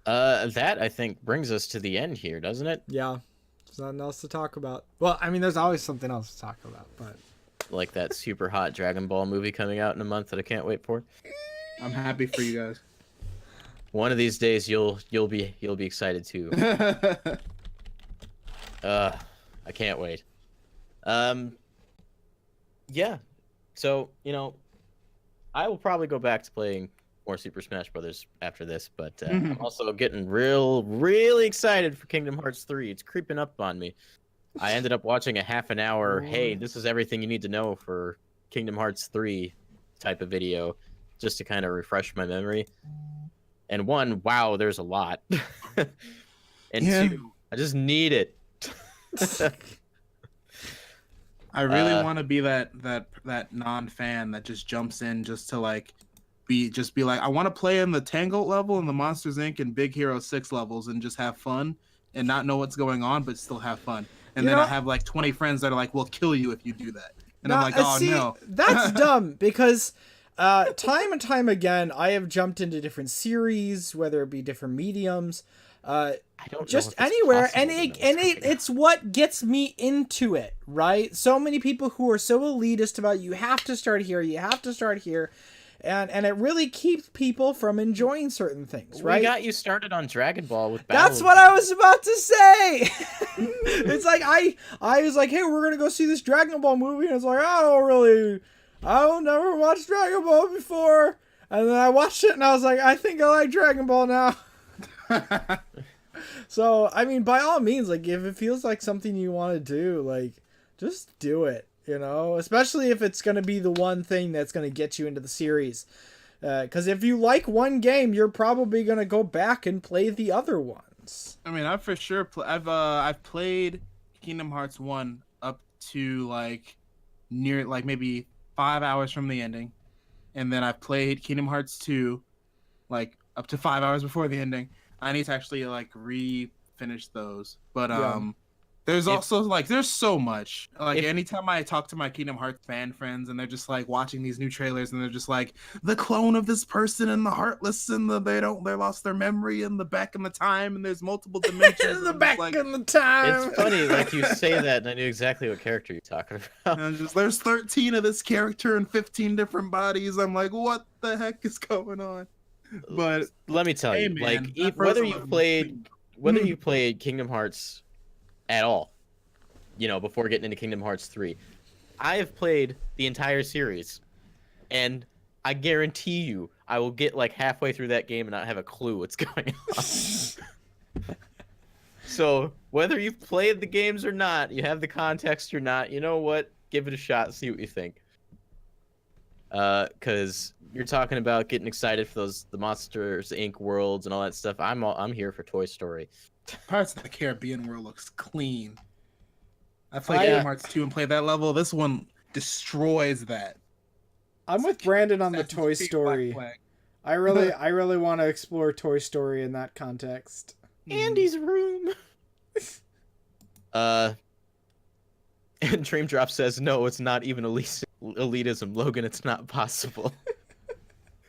That I think brings us to the end here, doesn't it? Yeah, there's nothing else to talk about. Well, I mean, there's always something else to talk about, but Like that super hot Dragon Ball movie coming out in a month that I can't wait for. I'm happy for you guys. One of these days you'll be excited too. I can't wait. Yeah. So, I will probably go back to playing more Super Smash Brothers after this, but I'm also getting really excited for Kingdom Hearts 3. It's creeping up on me. I ended up watching a half an hour, hey, this is everything you need to know for Kingdom Hearts 3 type of video, just to kind of refresh my memory. And one, wow, there's a lot. And Yeah. two, I just need it. I really want to be that non-fan that just jumps in just to like be like, I want to play in the Tangled level and the Monsters Inc. and Big Hero 6 levels and just have fun and not know what's going on but still have fun. And You then know- I have like 20 friends that are like, we'll kill you if you do that. And No, I'm like, oh see, no. That's dumb because time and time again, I have jumped into different series, whether it be different mediums, I don't know just if it's anywhere, possible and to know it what's and going it it's what gets me into it, right? So many people who are so elitist about you have to start here, and it really keeps people from enjoying certain things, on. right? We got you started on Dragon Ball with Battle That's what I was about to say. It's like I was like, hey, we're gonna go see this Dragon Ball movie, and it's like I've never watched Dragon Ball before, and then I watched it, and I was like, I think I like Dragon Ball now. So I mean, by all means, like if it feels like something you want to do, like just do it, especially if it's gonna be the one thing that's gonna get you into the series. Because if you like one game, you're probably gonna go back and play the other ones. I mean, I've for sure I've played Kingdom Hearts 1 up to like near like maybe 5 hours from the ending, and then I've played Kingdom Hearts 2 like up to 5 hours before the ending. I need to actually like refinish those, but Yeah. There's also like there's so much. Like if- anytime I talk to my Kingdom Hearts fan friends and they're just like watching these new trailers and they're just like the clone of this person and the heartless and they lost their memory and the back in the time and there's multiple dimensions. In the and back like, in the time. It's funny, like you say that, and I knew exactly what character you're talking about. and just there's 13 of this character and 15 different bodies. I'm like, what the heck is going on? But let me tell hey, you, man, like that whether first you one- played Kingdom Hearts at all, before getting into Kingdom Hearts 3, I have played the entire series, and I guarantee you, I will get like halfway through that game and not have a clue what's going on. So whether you've played the games or not, you have the context or not, you know what? Give it a shot, see what you think. Because you're talking about getting excited for the Monsters Inc. worlds and all that stuff. I'm here for Toy Story. Pirates of the Caribbean world looks clean. I played Yeah. Kingdom Hearts 2 and played that level. This one destroys that. I'm with Brandon on the Assassin's Toy Creed Story. Black Flag. I really want to explore Toy Story in that context. Andy's room. And Dream Drop says, no, it's not even elitism. Logan, it's not possible.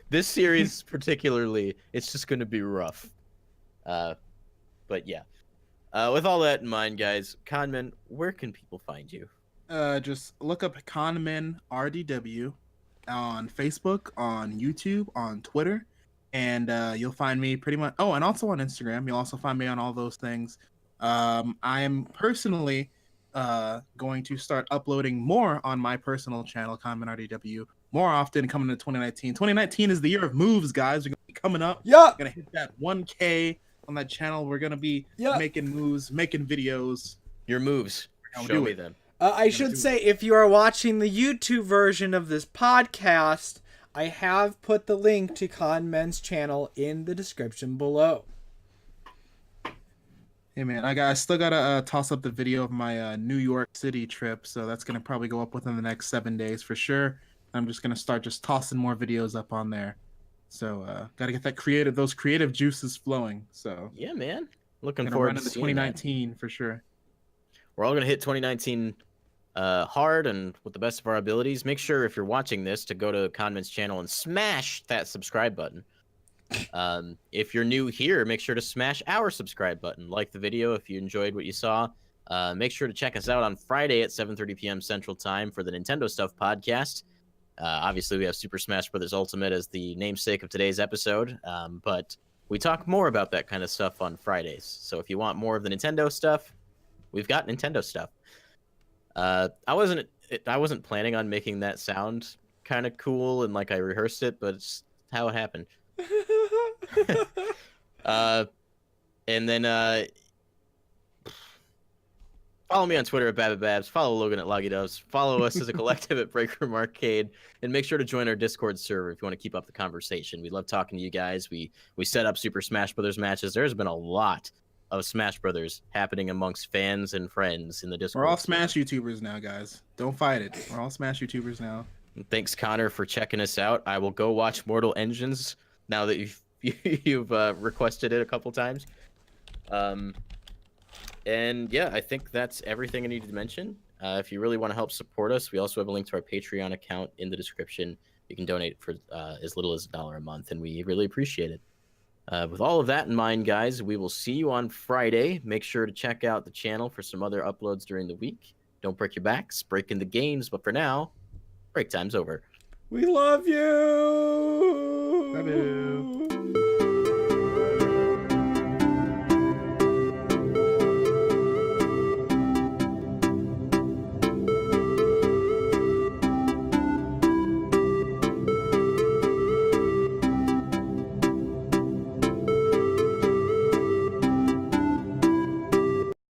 This series particularly, it's just going to be rough. But yeah. With all that in mind, guys, Conmen, where can people find you? Just look up ConMenRDW on Facebook, on YouTube, on Twitter, and you'll find me pretty much. Oh, and also on Instagram. You'll also find me on all those things. I am personally going to start uploading more on my personal channel, ConMenRDW, more often coming to 2019. 2019 is the year of moves, guys. We're gonna be coming up. Yeah. We're gonna hit that 1K on that channel. We're gonna be making moves, making videos. Your moves. I'll Show do me it. them. I should say, if you are watching the YouTube version of this podcast, I have put the link to ConMen's channel in the description below. Hey man, I still gotta toss up the video of my New York City trip, so that's gonna probably go up within the next 7 days for sure. I'm just gonna start just tossing more videos up on there. So gotta get those creative juices flowing. So Yeah, man. Looking gonna forward run to into seeing that. 2019 for sure. We're all going to hit 2019 hard and with the best of our abilities. Make sure if you're watching this to go to Conmen's channel and smash that subscribe button. If you're new here, make sure to smash our subscribe button. Like the video if you enjoyed what you saw. Make sure to check us out on Friday at 7:30 p.m. Central Time for the Nintendo Stuff podcast. Obviously, we have Super Smash Bros. Ultimate as the namesake of today's episode, but we talk more about that kind of stuff on Fridays. So if you want more of the Nintendo stuff, we've got Nintendo stuff. I wasn't planning on making that sound kind of cool and like I rehearsed it, but it's how it happened. And then follow me on Twitter at Babababs. Follow Logan at LoggyDubs. Follow us as a collective at Breakroom Arcade, and make sure to join our Discord server if you want to keep up the conversation. We love talking to you guys. We set up Super Smash Brothers matches. There's been a lot of Smash Brothers happening amongst fans and friends in the Discord. We're all Smash YouTubers now, guys. Don't fight it. We're all Smash YouTubers now. Thanks, Connor, for checking us out. I will go watch Mortal Engines now that you've requested it a couple times. And yeah, I think that's everything I needed to mention. If you really want to help support us, we also have a link to our Patreon account in the description. You can donate for as little as $1 a month, and we really appreciate it. With all of that in mind, guys, we will see you on Friday. Make sure to check out the channel for some other uploads during the week. Don't break your backs, break in the games, but for now, break time's over. We love you. Love you.